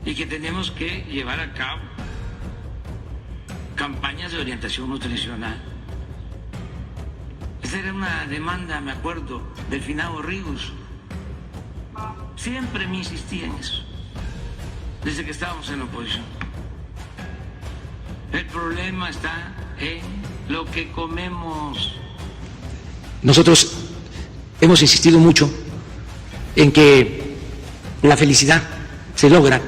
y que tenemos que llevar a cabo campañas de orientación nutricional. Esa era una demanda, me acuerdo, del finado Ríos. Siempre me insistía en eso, desde que estábamos en la oposición. El problema está en lo que comemos. Nosotros hemos insistido mucho en que la felicidad se logra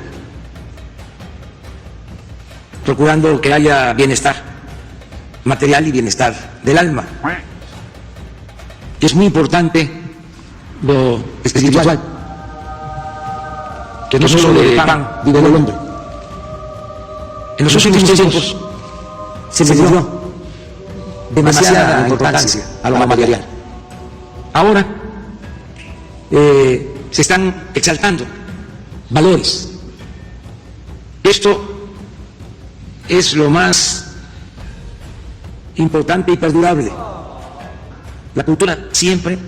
procurando que haya bienestar material y bienestar del alma. Es muy importante lo espiritual, que no solo de pan vive el hombre. En los últimos tiempos se le dio demasiada importancia a lo material. Ahora se están exaltando valores. Esto es lo más importante y perdurable. La cultura siempre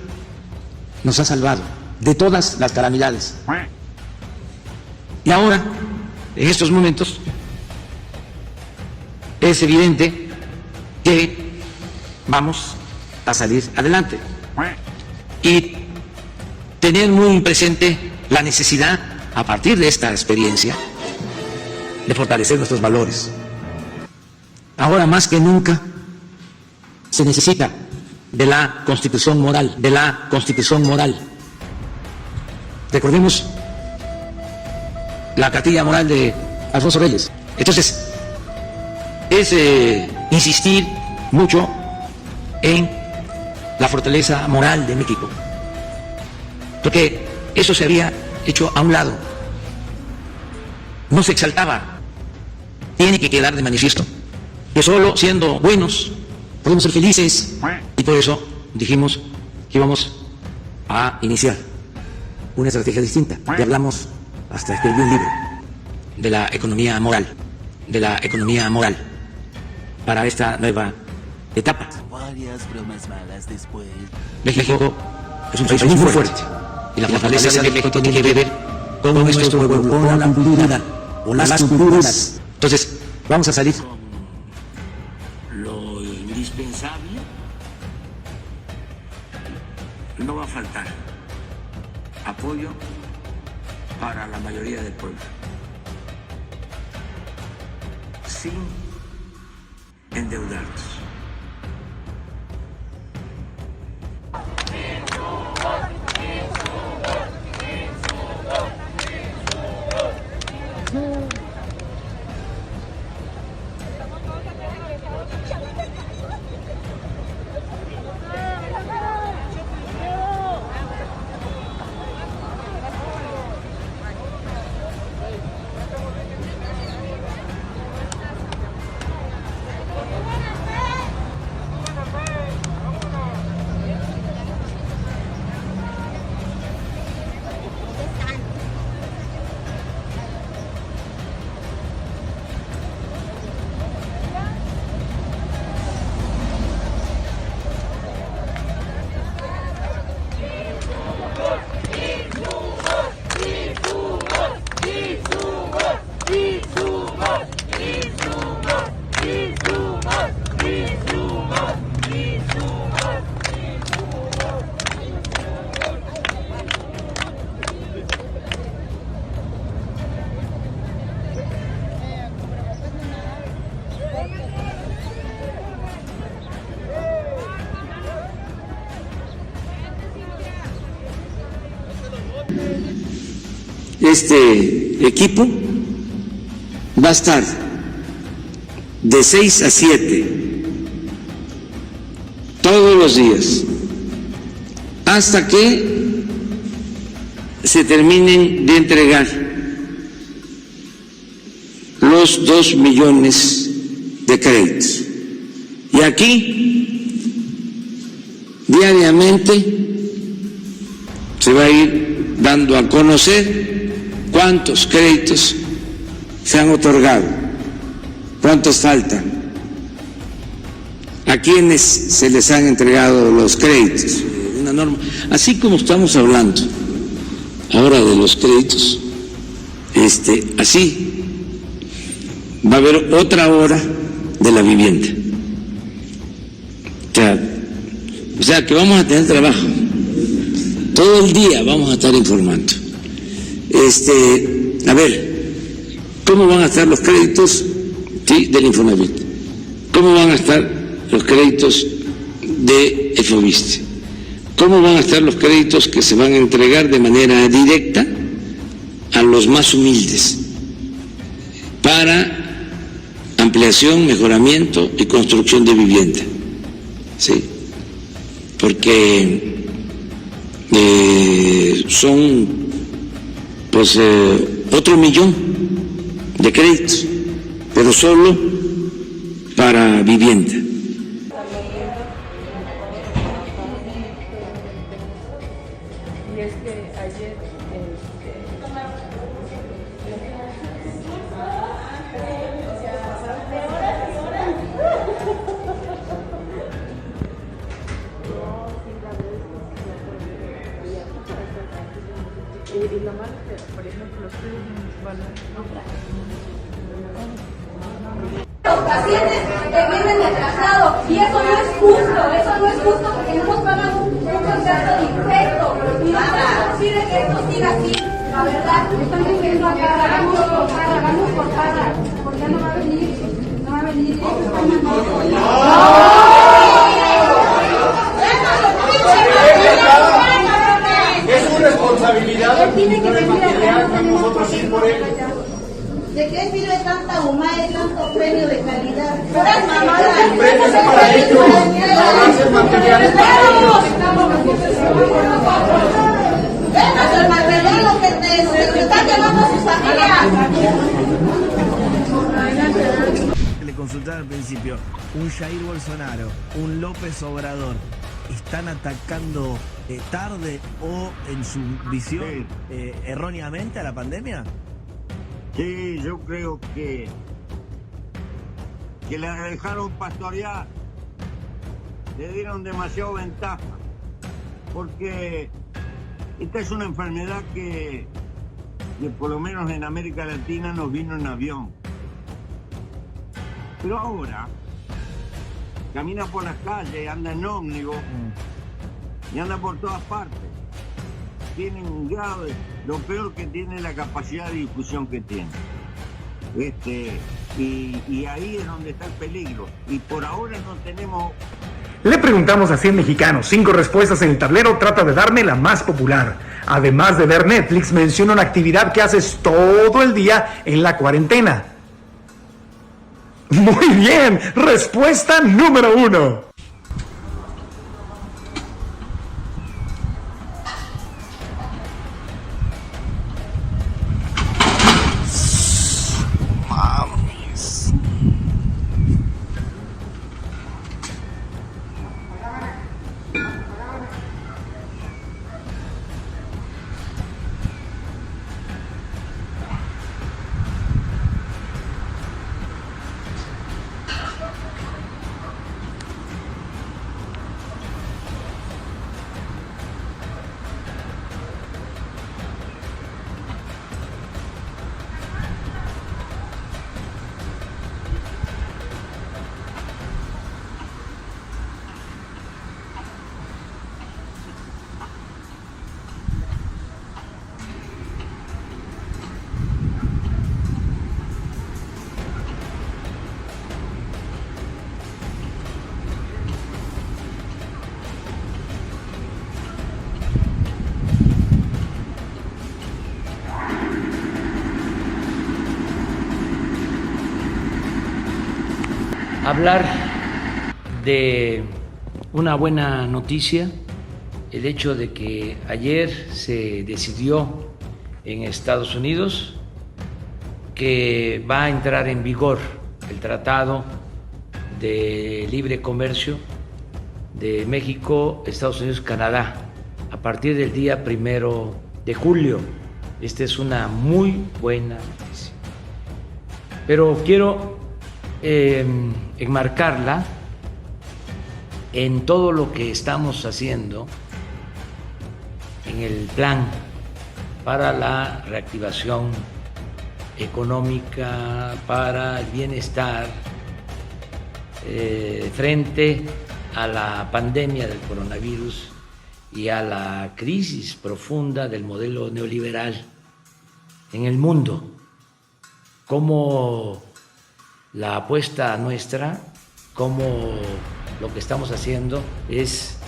nos ha salvado de todas las calamidades. Y ahora, en estos momentos, es evidente que vamos a salir adelante y tener muy presente la necesidad, a partir de esta experiencia, de fortalecer nuestros valores. Ahora más que nunca se necesita de la Constitución moral, Recordemos la cartilla moral de Alfonso Reyes. Entonces, es insistir mucho en la fortaleza moral de México, porque eso se había hecho a un lado, no se exaltaba. Tiene que quedar de manifiesto que solo siendo buenos podemos ser felices, y por eso dijimos que íbamos a iniciar una estrategia distinta. Y hablamos, hasta escribí un libro, de la economía moral, para esta nueva etapa. México es un país muy fuerte, y la fortaleza de México tiene que ver con nuestro pueblo, con la cultura, con las culturas. Entonces, vamos a salir. Lo indispensable no va a faltar. Apoyo para la mayoría del pueblo, sin endeudarnos. Este equipo va a estar de 6 a 7 todos los días hasta que se terminen de entregar los 2 millones de créditos. Y aquí diariamente se va a ir dando a conocer cuántos créditos se han otorgado, cuántos faltan, a quienes se les han entregado los créditos. Una norma, así como estamos hablando ahora de los créditos, así va a haber otra hora de la vivienda. O sea que vamos a tener trabajo, todo el día vamos a estar informando. A ver, ¿cómo van a estar los créditos del Infonavit? ¿Cómo van a estar los créditos de Efoviste? ¿Cómo van a estar los créditos que se van a entregar de manera directa a los más humildes para ampliación, mejoramiento y construcción de vivienda. Sí, porque son pues otro millón de créditos, pero solo para vivienda. Los pacientes que vienen atrasados, y eso no es justo porque no nos pagan un contrato directo y no es posible que esto siga así. La verdad, me están diciendo acá, hagamos por cada, porque no va a venir, Es su responsabilidad el material que nosotros ir por él. ¿De qué sirve tanta humana y tanto premio de calidad? El premio es para ellos, ahorrarse el material es para ellos. Denos el material, lo que está llevando a sus familias. Le consultaba al principio, un Jair Bolsonaro, un López Obrador, ¿están atacando tarde o en su visión erróneamente a la pandemia? Sí, yo creo que la dejaron pastorear, le dieron demasiado ventaja, porque esta es una enfermedad que por lo menos en América Latina nos vino en avión. Pero ahora camina por las calles, anda en ómnibus y anda por todas partes. Tiene un grave, lo peor que tiene es la capacidad de difusión que tiene. Y ahí es donde está el peligro. Y por ahora no tenemos... Le preguntamos a 100 mexicanos, 5 respuestas en el tablero, trata de darme la más popular. Además de ver Netflix, menciona una actividad que haces todo el día en la cuarentena. Muy bien, respuesta número 1. Hablar de una buena noticia, el hecho de que ayer se decidió en Estados Unidos que va a entrar en vigor el Tratado de Libre Comercio de México, Estados Unidos, Canadá, a partir del día 1 de julio. Esta es una muy buena noticia. Pero quiero enmarcarla en todo lo que estamos haciendo en el plan para la reactivación económica, para el bienestar frente a la pandemia del coronavirus y a la crisis profunda del modelo neoliberal en el mundo. Como la apuesta nuestra, como lo que estamos haciendo es,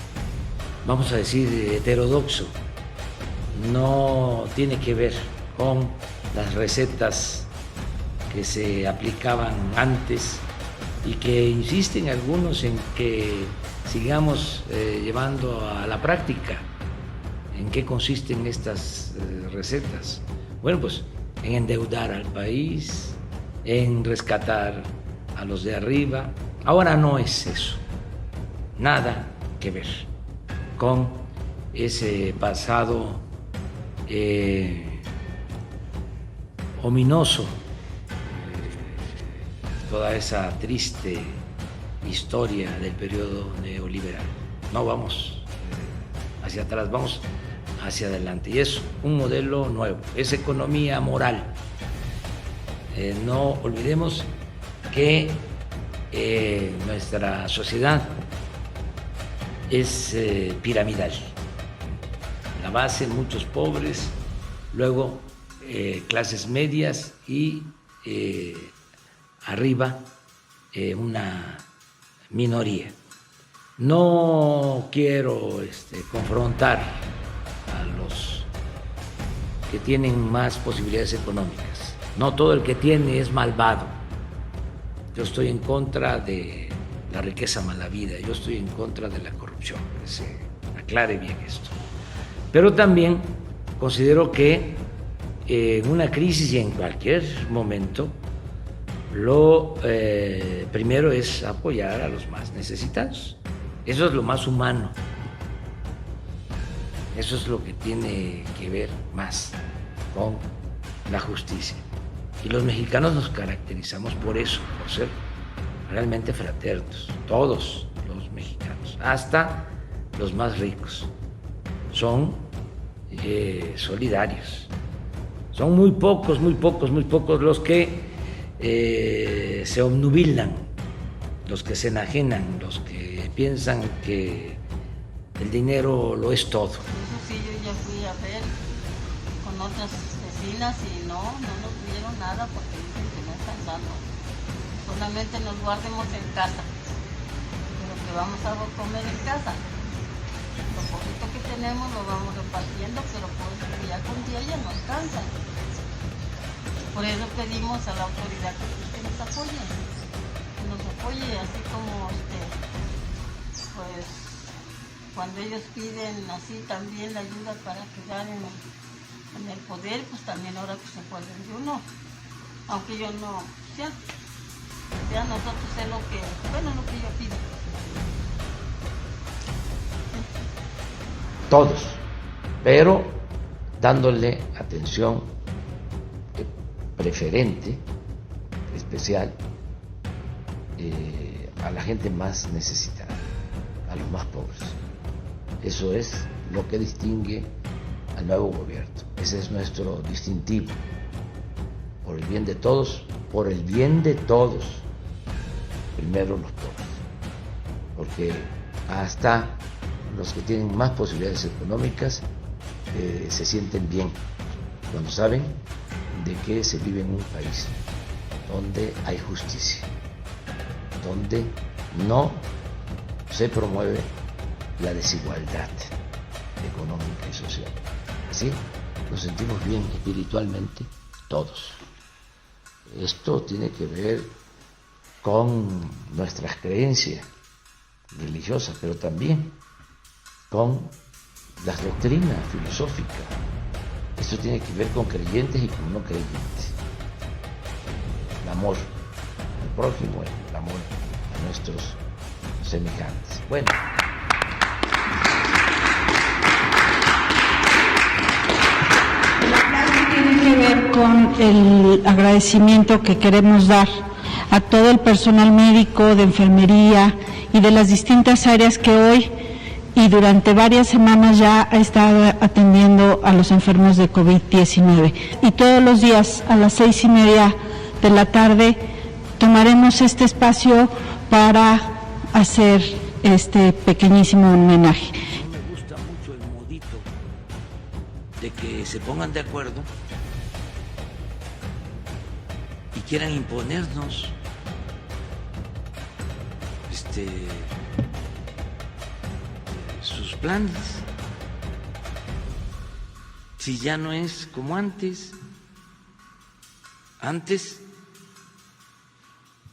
vamos a decir, heterodoxo, no tiene que ver con las recetas que se aplicaban antes y que insisten algunos en que sigamos llevando a la práctica. ¿En qué consisten estas recetas? Bueno, pues en endeudar al país, en rescatar a los de arriba. Ahora no es eso, nada que ver con ese pasado ominoso, toda esa triste historia del periodo neoliberal. No vamos hacia atrás, vamos hacia adelante. Y es un modelo nuevo, es economía moral. No olvidemos que nuestra sociedad es piramidal. La base, muchos pobres, luego clases medias y arriba una minoría. No quiero confrontar a los que tienen más posibilidades económicas. No todo el que tiene es malvado. Yo estoy en contra de la riqueza mala vida, yo estoy en contra de la corrupción, que se aclare bien esto. Pero también considero que en una crisis y en cualquier momento lo primero es apoyar a los más necesitados. Eso es lo más humano. Eso es lo que tiene que ver más con la justicia. Y los mexicanos nos caracterizamos por eso, por ser realmente fraternos. Todos los mexicanos, hasta los más ricos, son solidarios. Son muy pocos los que se obnubilan, los que se enajenan, los que piensan que el dinero lo es todo. Eso sí, yo ya fui a ver con otras vecinas y no nos dieron nada porque dicen que no están dando. Solamente nos guardemos en casa, pero que vamos a comer en casa. Lo poquito que tenemos lo vamos repartiendo, pero pues ya con día ya no alcanza. Por eso pedimos a la autoridad que nos apoye, así como pues cuando ellos piden así también la ayuda para quedar en el poder, pues también ahora que se puede uno, aunque yo no sea nosotros es lo que yo pido. Todos, pero dándole atención preferente, especial, a la gente más necesitada, a los más pobres. Eso es lo que distingue al nuevo gobierno. Ese es nuestro distintivo. Por el bien de todos, primero los pobres. Porque hasta los que tienen más posibilidades económicas se sienten bien cuando saben de que se vive en un país donde hay justicia, donde no se promueve la desigualdad económica y social. Así nos sentimos bien espiritualmente todos. Esto tiene que ver con nuestras creencias religiosas, pero también con las doctrinas filosóficas. Esto tiene que ver con creyentes y con no creyentes. El amor al prójimo, el amor a nuestros semejantes. Bueno. Tiene que ver con el agradecimiento que queremos dar a todo el personal médico, de enfermería y de las distintas áreas que hoy y durante varias semanas ya ha estado atendiendo a los enfermos de COVID-19. Y todos los días a las 6:30 de la tarde tomaremos este espacio para hacer este pequeñísimo homenaje. Me gusta mucho el modito de que se pongan de acuerdo y quieran imponernos sus planes. Si ya no es como antes. Antes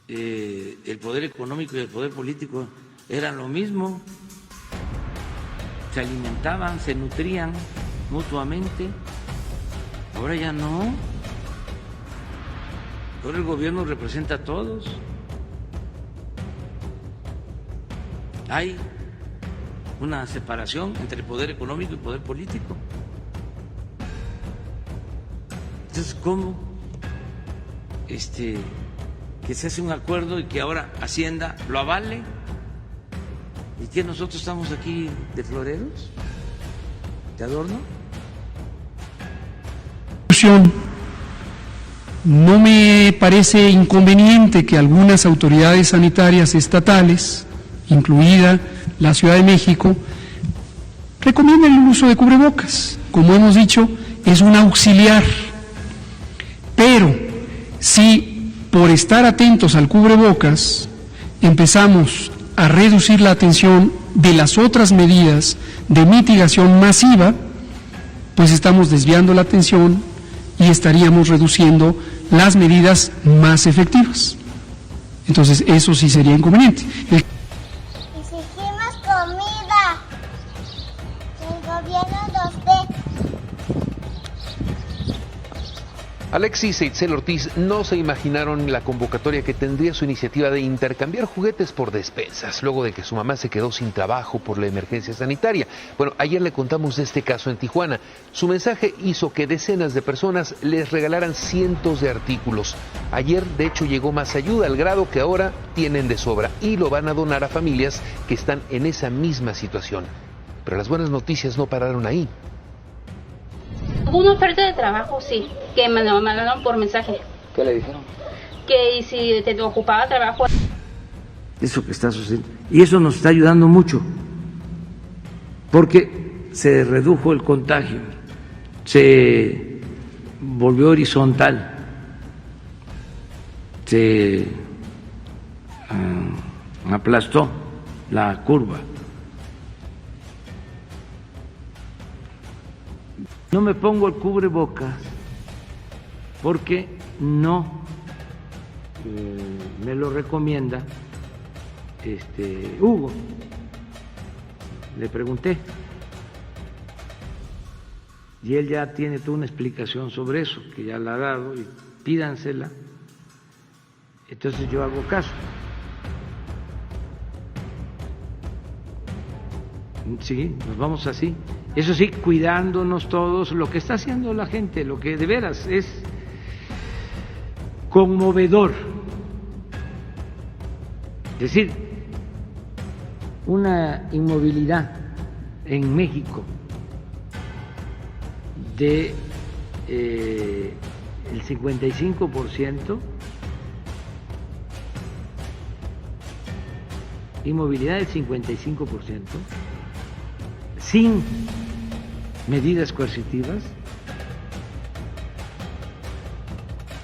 el poder económico y el poder político eran lo mismo, se alimentaban, se nutrían mutuamente. Ahora ya no. Ahora el gobierno representa a todos. Hay una separación entre el poder económico y el poder político. Entonces, ¿cómo que se hace un acuerdo y que ahora Hacienda lo avale? ¿Y que nosotros estamos aquí de floreros? ¿De adorno? No me parece inconveniente que algunas autoridades sanitarias estatales, incluida la Ciudad de México, recomienden el uso de cubrebocas. Como hemos dicho, es un auxiliar. Pero si por estar atentos al cubrebocas empezamos a reducir la atención de las otras medidas de mitigación masiva, pues estamos desviando la atención y estaríamos reduciendo las medidas más efectivas. Entonces, eso sí sería inconveniente. Exigimos comida. El gobierno nos dé. Alexis e Itzel Ortiz no se imaginaron la convocatoria que tendría su iniciativa de intercambiar juguetes por despensas, luego de que su mamá se quedó sin trabajo por la emergencia sanitaria. Bueno, ayer le contamos de este caso en Tijuana. Su mensaje hizo que decenas de personas les regalaran cientos de artículos. Ayer, de hecho, llegó más ayuda, al grado que ahora tienen de sobra y lo van a donar a familias que están en esa misma situación. Pero las buenas noticias no pararon ahí. Hubo una oferta de trabajo, sí, que me lo mandaron por mensaje. ¿Qué le dijeron? Que si te ocupaba trabajo. Eso que está sucediendo. Y eso nos está ayudando mucho, porque se redujo el contagio, se volvió horizontal, se aplastó la curva. No me pongo el cubrebocas porque no me lo recomienda Hugo. Le pregunté y él ya tiene toda una explicación sobre eso, que ya la ha dado, y pídansela. Entonces yo hago caso. Sí, nos vamos así. Eso sí, cuidándonos todos, lo que está haciendo la gente, lo que de veras es conmovedor. Es decir, una inmovilidad en México de el 55%, inmovilidad del 55%, sin medidas coercitivas,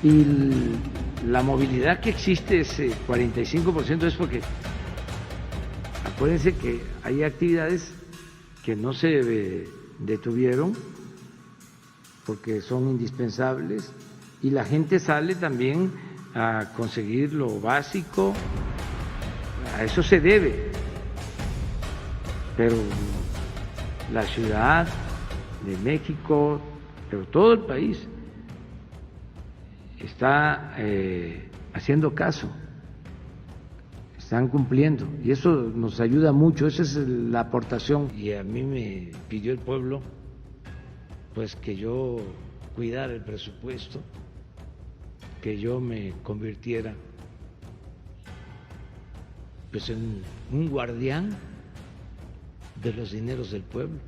y la movilidad que existe, ese 45%, es porque acuérdense que hay actividades que no se detuvieron porque son indispensables y la gente sale también a conseguir lo básico, a eso se debe, pero la Ciudad de México, pero todo el país está haciendo caso, están cumpliendo y eso nos ayuda mucho, esa es la aportación. Y a mí me pidió el pueblo pues que yo cuidara el presupuesto, que yo me convirtiera pues en un guardián de los dineros del pueblo.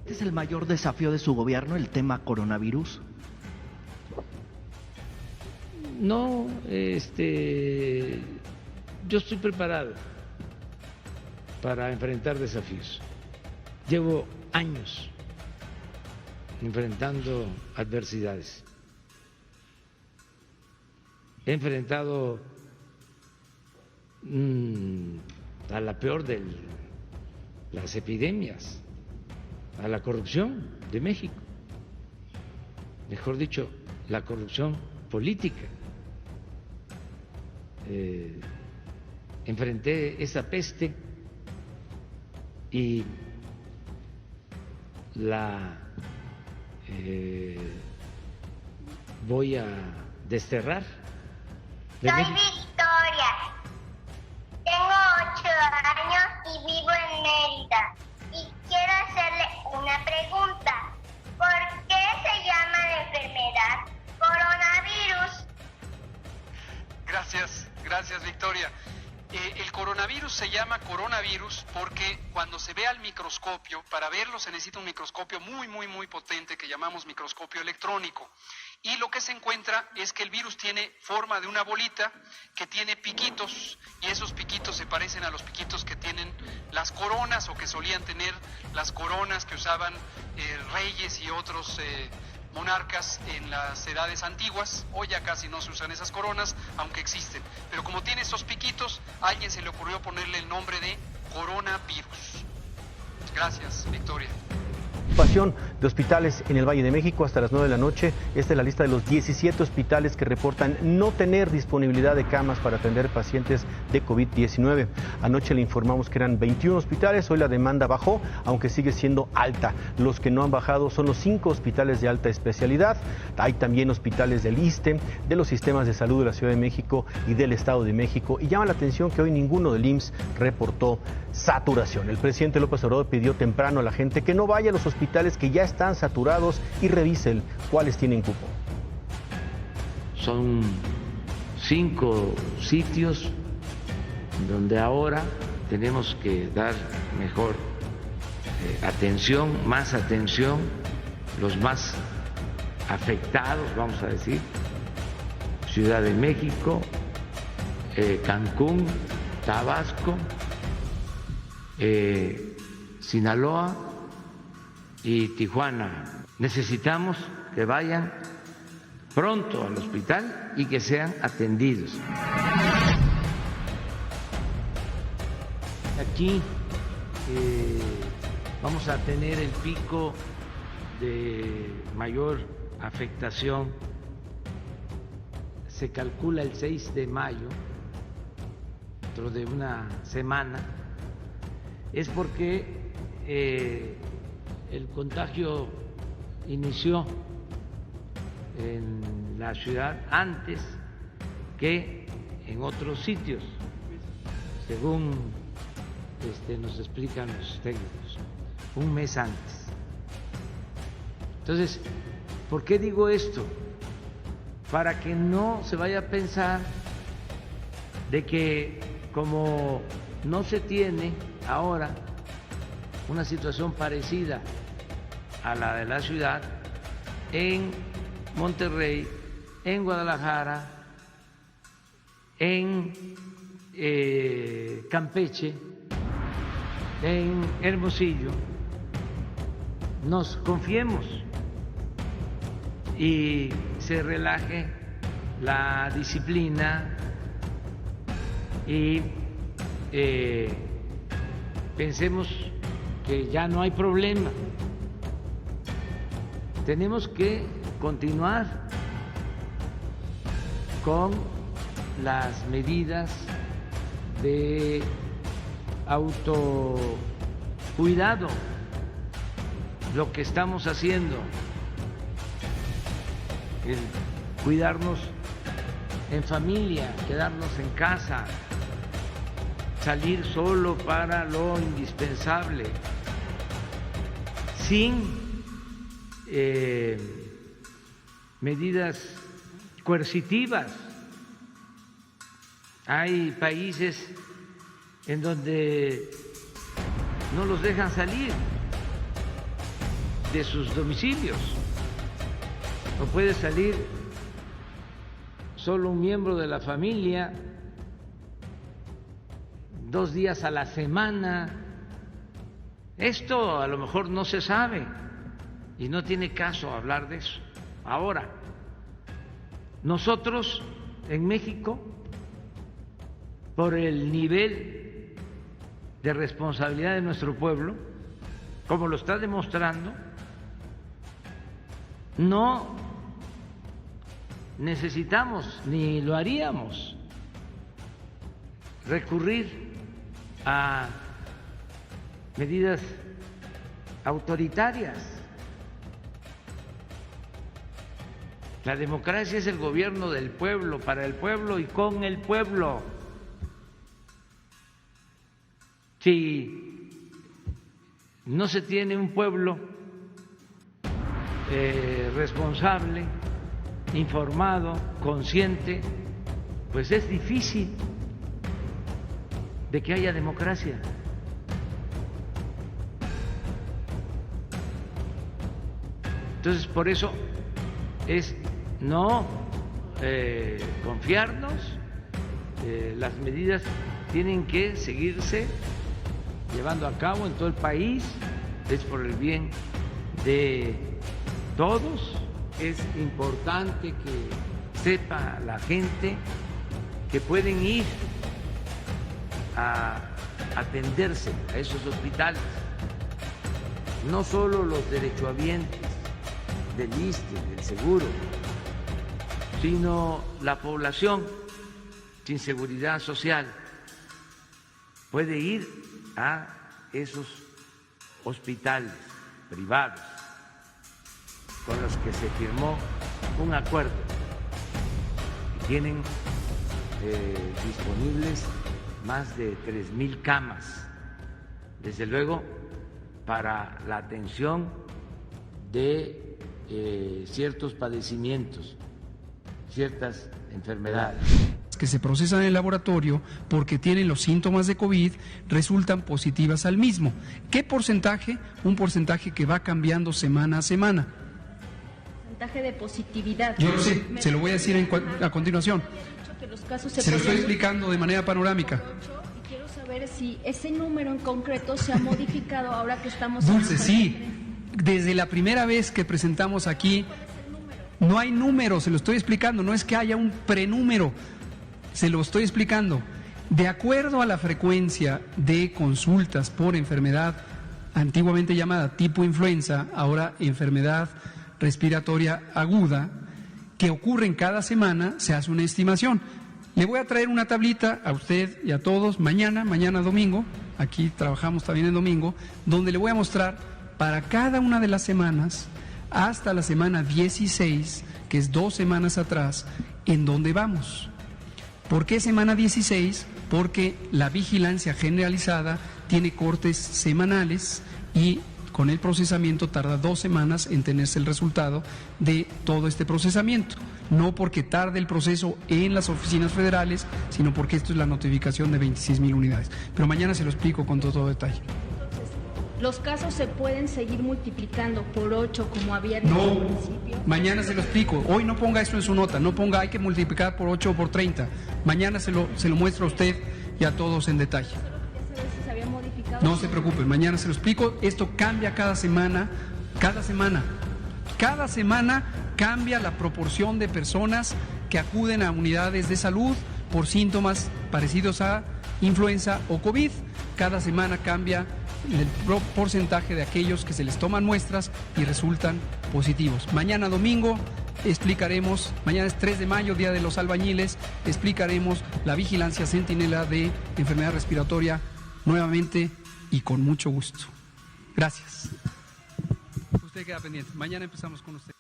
¿Este es el mayor desafío de su gobierno, el tema coronavirus? No, yo estoy preparado para enfrentar desafíos. Llevo años enfrentando adversidades. He enfrentado a la peor de las epidemias, a la corrupción de México, mejor dicho, la corrupción política. enfrenté esa peste y la voy a desterrar. Soy Victoria, tengo 8 años y vivo en Mérida y quiero hacerle una pregunta. ¿Por qué se llama la enfermedad coronavirus? Gracias Victoria. El coronavirus se llama coronavirus porque cuando se ve al microscopio, para verlo se necesita un microscopio muy potente que llamamos microscopio electrónico. Y lo que se encuentra es que el virus tiene forma de una bolita que tiene piquitos, y esos piquitos se parecen a los piquitos que tienen las coronas o que solían tener las coronas que usaban reyes y otros monarcas en las edades antiguas. Hoy ya casi no se usan esas coronas, aunque existen. Pero como tiene esos piquitos, a alguien se le ocurrió ponerle el nombre de coronavirus. Gracias, Victoria. Ocupación de hospitales en el Valle de México hasta las 9 de la noche. Esta es la lista de los 17 hospitales que reportan no tener disponibilidad de camas para atender pacientes de COVID-19. Anoche le informamos que eran 21 hospitales, hoy la demanda bajó, aunque sigue siendo alta. Los que no han bajado son los 5 hospitales de alta especialidad. Hay también hospitales del ISSSTE, de los sistemas de salud de la Ciudad de México y del Estado de México. Y llama la atención que hoy ninguno del IMSS reportó saturación. El presidente López Obrador pidió temprano a la gente que no vaya a los hospitales que ya están saturados y revisen cuáles tienen cupo. Son 5 sitios donde ahora tenemos que dar mejor atención, más atención, los más afectados, vamos a decir: Ciudad de México, Cancún, Tabasco, Sinaloa y Tijuana. Necesitamos que vayan pronto al hospital y que sean atendidos. Aquí vamos a tener el pico de mayor afectación. Se calcula el 6 de mayo, dentro de una semana. Es porque el contagio inició en la ciudad antes que en otros sitios, según nos explican los técnicos, un mes antes. Entonces, ¿por qué digo esto? Para que no se vaya a pensar de que como no se tiene ahora una situación parecida a la de la ciudad, en Monterrey, en Guadalajara, en Campeche, en Hermosillo, nos confiemos y se relaje la disciplina y pensemos que ya no hay problema. Tenemos que continuar con las medidas de autocuidado, lo que estamos haciendo, el cuidarnos en familia, quedarnos en casa, salir solo para lo indispensable, sin medidas coercitivas. Hay países en donde no los dejan salir de sus domicilios. No puede salir solo un miembro de la familia 2 días a la semana. Esto a lo mejor no se sabe y no tiene caso hablar de eso. Ahora, nosotros en México, por el nivel de responsabilidad de nuestro pueblo, como lo está demostrando, no necesitamos ni lo haríamos recurrir a medidas autoritarias. La democracia es el gobierno del pueblo, para el pueblo y con el pueblo. Si no se tiene un pueblo responsable, informado, consciente, pues es difícil de que haya democracia. Entonces, por eso es no confiarnos, las medidas tienen que seguirse llevando a cabo en todo el país, es por el bien de todos. Es importante que sepa la gente que pueden ir a atenderse a esos hospitales, no solo los derechohabientes del ISSSTE, del seguro, sino la población sin seguridad social puede ir a esos hospitales privados con los que se firmó un acuerdo. Tienen disponibles más de 3,000 camas, desde luego para la atención de ciertos padecimientos, ciertas enfermedades que se procesan en el laboratorio porque tienen los síntomas de COVID resultan positivas al mismo. ¿Qué porcentaje? Un porcentaje que va cambiando semana a semana. Porcentaje de positividad. Yo lo sé, se lo voy a decir a continuación. Se lo estoy explicando de manera panorámica. Y quiero saber si ese número en concreto se ha modificado ahora que estamos... Dulce, sí. Desde la primera vez que presentamos aquí, no hay número, se lo estoy explicando, no es que haya un prenúmero. Se lo estoy explicando. De acuerdo a la frecuencia de consultas por enfermedad, antiguamente llamada tipo influenza, ahora enfermedad respiratoria aguda, que ocurren cada semana, se hace una estimación. Le voy a traer una tablita a usted y a todos mañana domingo, aquí trabajamos también el domingo, donde le voy a mostrar para cada una de las semanas, hasta la semana 16, que es 2 semanas atrás, en dónde vamos. ¿Por qué semana 16? Porque la vigilancia generalizada tiene cortes semanales y con el procesamiento tarda 2 semanas en tenerse el resultado de todo este procesamiento. No porque tarde el proceso en las oficinas federales, sino porque esto es la notificación de 26,000 unidades. Pero mañana se lo explico con todo detalle. ¿Los casos se pueden seguir multiplicando por 8 como había dicho al principio? Mañana se lo explico. Hoy no ponga esto en su nota, no ponga hay que multiplicar por 8 o por 30. Mañana se lo muestro a usted y a todos en detalle. Si se había modificado. No se preocupe, mañana se lo explico. Esto cambia cada semana. Cada semana cambia la proporción de personas que acuden a unidades de salud por síntomas parecidos a influenza o COVID. Cada semana cambia el porcentaje de aquellos que se les toman muestras y resultan positivos. Mañana domingo explicaremos, mañana es 3 de mayo, Día de los Albañiles, explicaremos la vigilancia centinela de enfermedad respiratoria nuevamente y con mucho gusto. Gracias. Usted queda pendiente. Mañana empezamos con usted.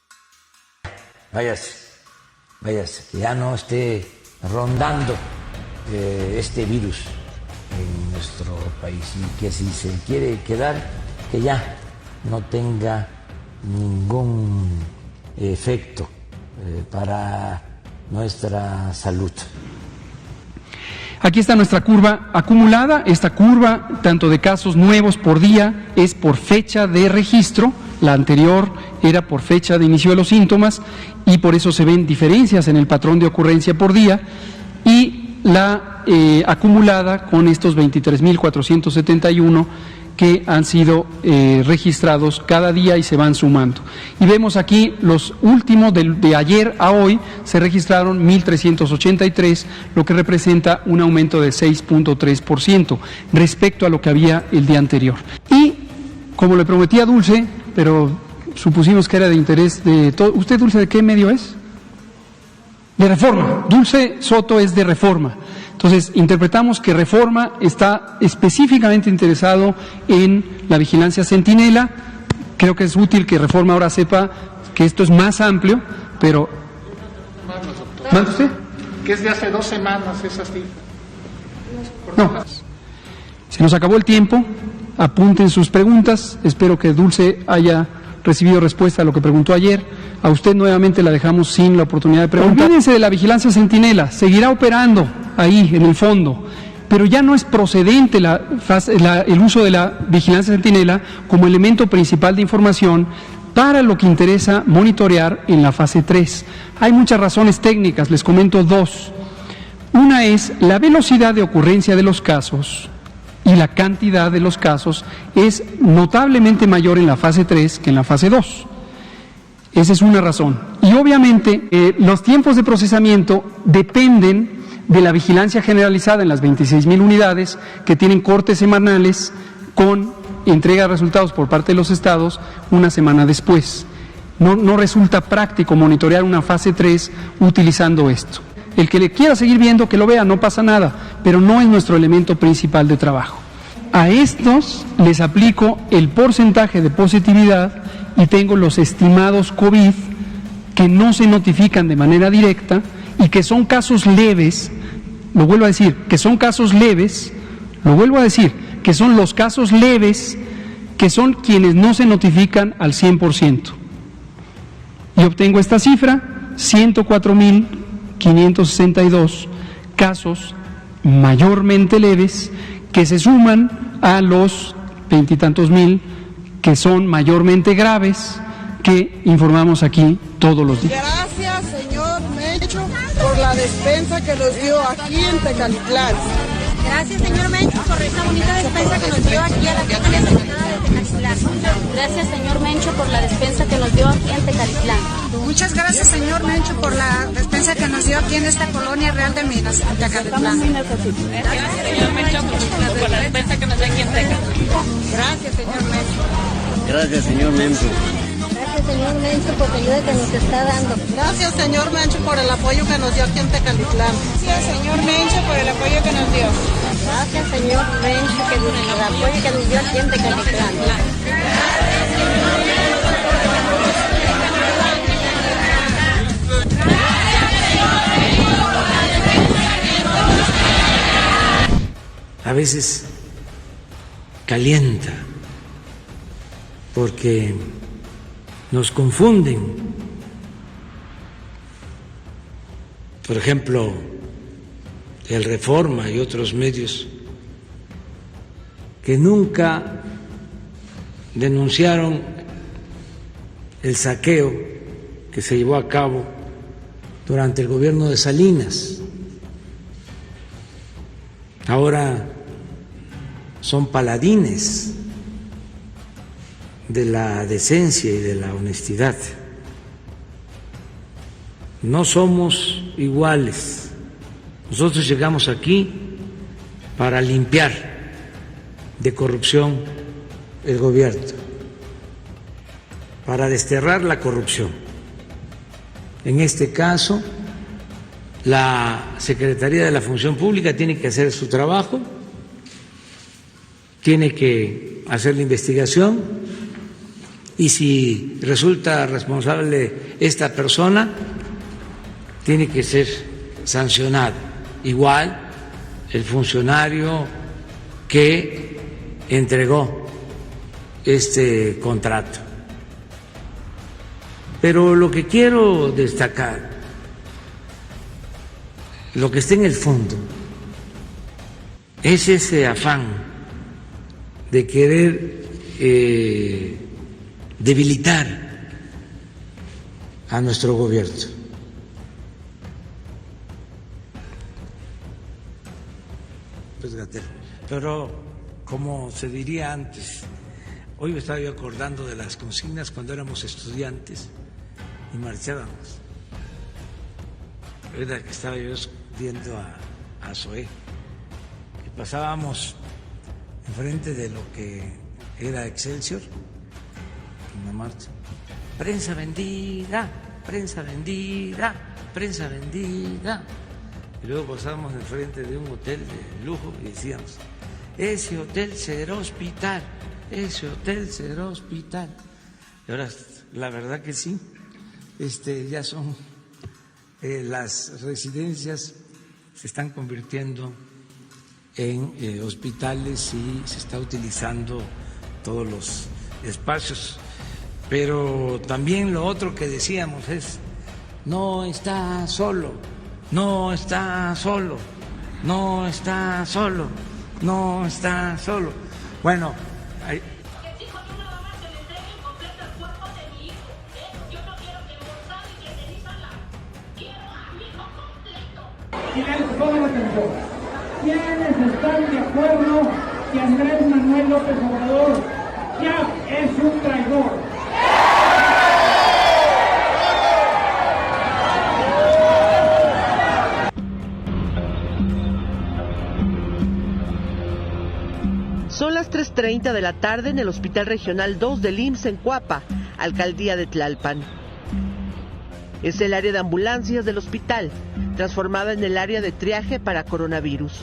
Váyase, que ya no esté rondando este virus en nuestro país y que si se quiere quedar, que ya no tenga ningún efecto para nuestra salud. Aquí está nuestra curva acumulada. Esta curva, tanto de casos nuevos por día, es por fecha de registro. La anterior era por fecha de inicio de los síntomas y por eso se ven diferencias en el patrón de ocurrencia por día. Y la acumulada con estos 23.471 que han sido registrados cada día y se van sumando. Y vemos aquí los últimos de ayer a hoy se registraron 1.383, lo que representa un aumento de 6.3% respecto a lo que había el día anterior. Y como le prometí a Dulce, pero supusimos que era de interés de todo. ¿Usted, Dulce, de qué medio es? De Reforma. Dulce Soto es de Reforma. Entonces, interpretamos que Reforma está específicamente interesado en la vigilancia centinela. Creo que es útil que Reforma ahora sepa que esto es más amplio, pero... ¿Manda usted? Que es de hace 2 semanas esa cifra. No. Se nos acabó el tiempo. Apunten sus preguntas. Espero que Dulce haya recibido respuesta a lo que preguntó ayer. A usted nuevamente la dejamos sin la oportunidad de preguntar. Olvídense de la vigilancia centinela. Seguirá operando ahí en el fondo, pero ya no es procedente el uso de la vigilancia centinela como elemento principal de información para lo que interesa monitorear en la fase 3. Hay muchas razones técnicas, les comento 2. Una es la velocidad de ocurrencia de los casos y la cantidad de los casos es notablemente mayor en la fase 3 que en la fase 2. Esa es una razón. Y obviamente los tiempos de procesamiento dependen de la vigilancia generalizada en las 26,000 unidades que tienen cortes semanales con entrega de resultados por parte de los estados una semana después. No resulta práctico monitorear una fase 3 utilizando esto. El que le quiera seguir viendo, que lo vea, no pasa nada, pero no es nuestro elemento principal de trabajo. A estos les aplico el porcentaje de positividad y tengo los estimados COVID que no se notifican de manera directa y que son casos leves. Lo vuelvo a decir, que son casos leves, lo vuelvo a decir, que son los casos leves, que son quienes no se notifican al 100%. Y obtengo esta cifra, 104,562 casos mayormente leves, que se suman a los 20 y tantos mil que son mayormente graves, que informamos aquí todos los días. Gracias, señor Mencho, por la despensa que nos dio aquí en Tecalitlán. Gracias, señor Mencho, por esta bonita despensa que nos dio aquí a la Cámara de Tecalitlán. Gracias, señor Mencho, por la despensa que nos dio aquí en Tecalitlán. Muchas gracias, señor Mencho, por la despensa que nos dio aquí en esta colonia real de Minas, en Tecalitlán. Gracias, señor Mencho, por la despensa que nos dio aquí en Tecalitlán. Gracias, señor Mencho. Gracias, señor Mencho. Gracias, señor Mencho, por la ayuda que nos está dando. Gracias, señor Mencho, por el apoyo que nos dio aquí en Tecalitlán. Gracias, señor Mencho, por el apoyo que nos dio. Gracias, señor Mencho, por el apoyo que nos dio aquí en Tecalitlán. A veces calienta porque nos confunden. Por ejemplo, el Reforma y otros medios que nunca denunciaron el saqueo que se llevó a cabo durante el gobierno de Salinas. Ahora son paladines de la decencia y de la honestidad. No somos iguales. Nosotros llegamos aquí para limpiar de corrupción el gobierno, para desterrar la corrupción. En este caso, la Secretaría de la Función Pública tiene que hacer su trabajo, tiene que hacer la investigación y si resulta responsable esta persona, tiene que ser sancionado. Igual el funcionario que entregó este contrato. Pero lo que quiero destacar, lo que está en el fondo, es ese afán de querer debilitar a nuestro gobierno. Pero, como se diría antes, hoy me estaba yo acordando de las consignas cuando éramos estudiantes y marchábamos. Verdad que estaba yo viendo a Zoé, que pasábamos enfrente de lo que era Excelsior, una marcha. Prensa vendida, prensa vendida, prensa vendida. Y luego pasábamos enfrente de un hotel de lujo y decíamos, ese hotel será hospital, ese hotel será hospital. Y ahora, la verdad que sí, ya son las residencias se están convirtiendo en hospitales y se está utilizando todos los espacios. Pero también lo otro que decíamos es, no está solo, no está solo, no está solo, no está solo. Bueno, hay... ¿Quiénes están de acuerdo que Andrés Manuel López Obrador ya es un traidor? Son las 3:30 de la tarde en el Hospital Regional 2 del IMSS en Cuapa, Alcaldía de Tlalpan. Es el área de ambulancias del hospital, transformada en el área de triaje para coronavirus.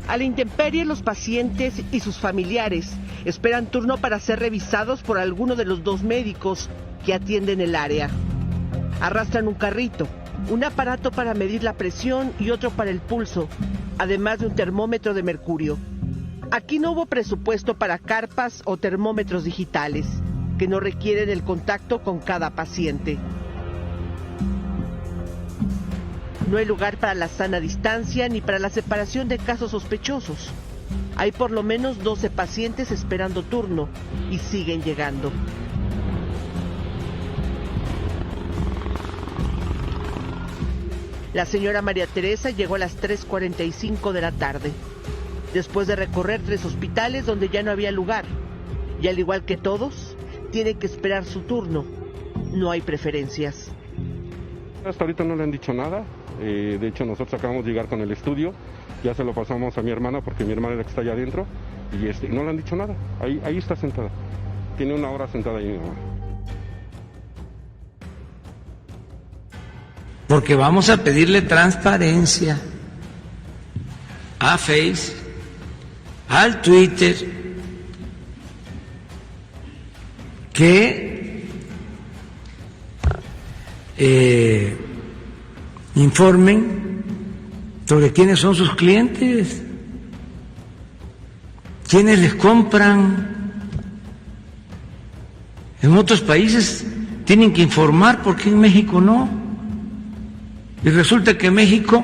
A la intemperie, los pacientes y sus familiares esperan turno para ser revisados por alguno de los 2 médicos que atienden el área. Arrastran un carrito, un aparato para medir la presión y otro para el pulso, además de un termómetro de mercurio. Aquí no hubo presupuesto para carpas o termómetros digitales, que no requieren el contacto con cada paciente. No hay lugar para la sana distancia ni para la separación de casos sospechosos. Hay por lo menos 12 pacientes esperando turno y siguen llegando. La señora María Teresa llegó a las 3:45 de la tarde, después de recorrer 3 hospitales donde ya no había lugar. Y al igual que todos, tiene que esperar su turno. No hay preferencias. Hasta ahorita no le han dicho nada. De hecho, nosotros acabamos de llegar con el estudio. Ya se lo pasamos a mi hermana porque mi hermana es la que está allá adentro. Y no le han dicho nada. Ahí está sentada. Tiene 1 hora sentada ahí mi mamá. Porque vamos a pedirle transparencia a Face, al Twitter, que informen sobre quiénes son sus clientes, quiénes les compran. En otros países tienen que informar, porque en México no. Y resulta que México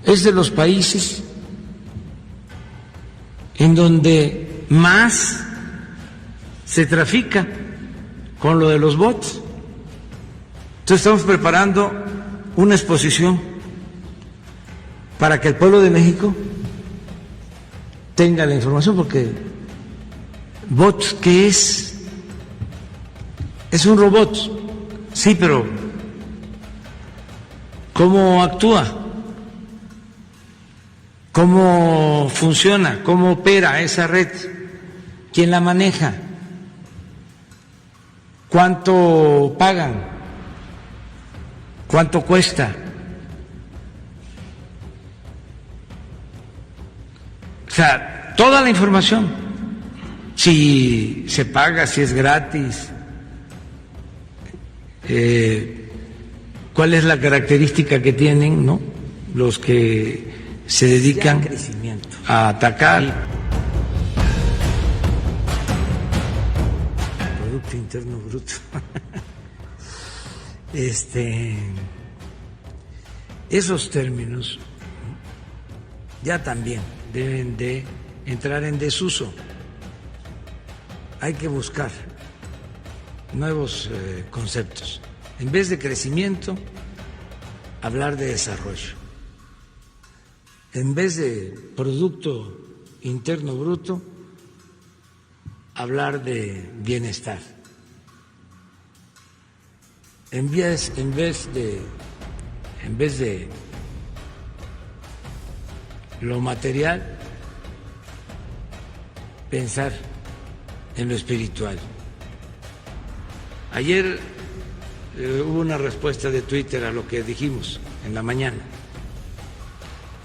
es de los países en donde más se trafica con lo de los bots. Entonces estamos preparando una exposición para que el pueblo de México tenga la información, porque bots, ¿qué es? Es un robot, sí, pero ¿cómo actúa? ¿Cómo funciona? ¿Cómo opera esa red? ¿Quién la maneja? ¿Cuánto pagan? ¿Cuánto cuesta? O sea, toda la información, si se paga, si es gratis, cuál es la característica que tienen, ¿no?, los que se dedican a atacar. Producto Interno Bruto. Esos términos ya también deben de entrar en desuso. Hay que buscar nuevos conceptos. En vez de crecimiento, hablar de desarrollo. En vez de Producto Interno Bruto, hablar de bienestar. En vez de lo material, pensar en lo espiritual. Ayer hubo una respuesta de Twitter a lo que dijimos en la mañana.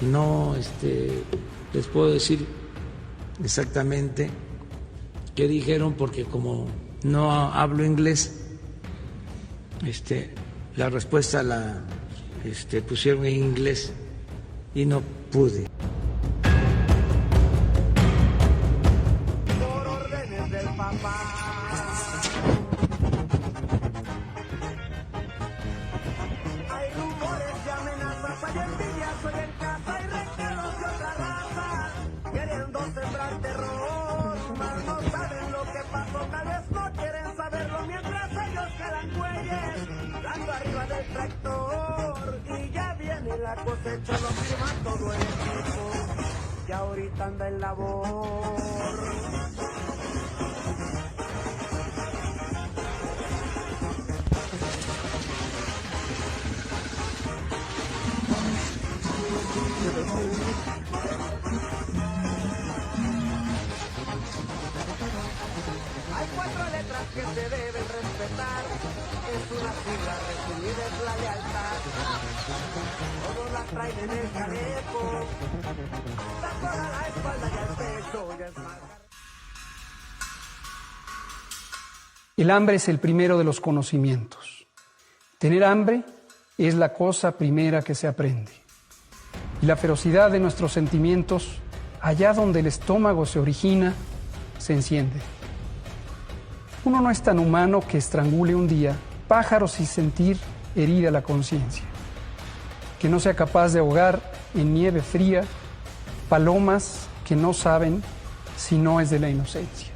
No les puedo decir exactamente qué dijeron porque como no hablo inglés, la respuesta la pusieron en inglés y no pude. Por órdenes del papá. Hay rumores y amenazas, hay envidias hoy en casa y recuerdos de otra raza, queriendo sembrar terror, mas no saben lo que pasó, tal vez no quieren saberlo mientras ellos quedan güeyes, dando arriba del tractor, y ya viene la cosecha, lo firma todo el equipo, que ahorita anda en labor. Hay 4 letras que se deben respetar, es una sigla, resumida es la lealtad. Todos la traen en el chaleco, tanto a la espalda y al pecho, ya es más. El hambre es el primero de los conocimientos. Tener hambre es la cosa primera que se aprende. Y la ferocidad de nuestros sentimientos, allá donde el estómago se origina, se enciende. Uno no es tan humano que estrangule un día pájaros sin sentir herida la conciencia, que no sea capaz de ahogar en nieve fría palomas que no saben si no es de la inocencia.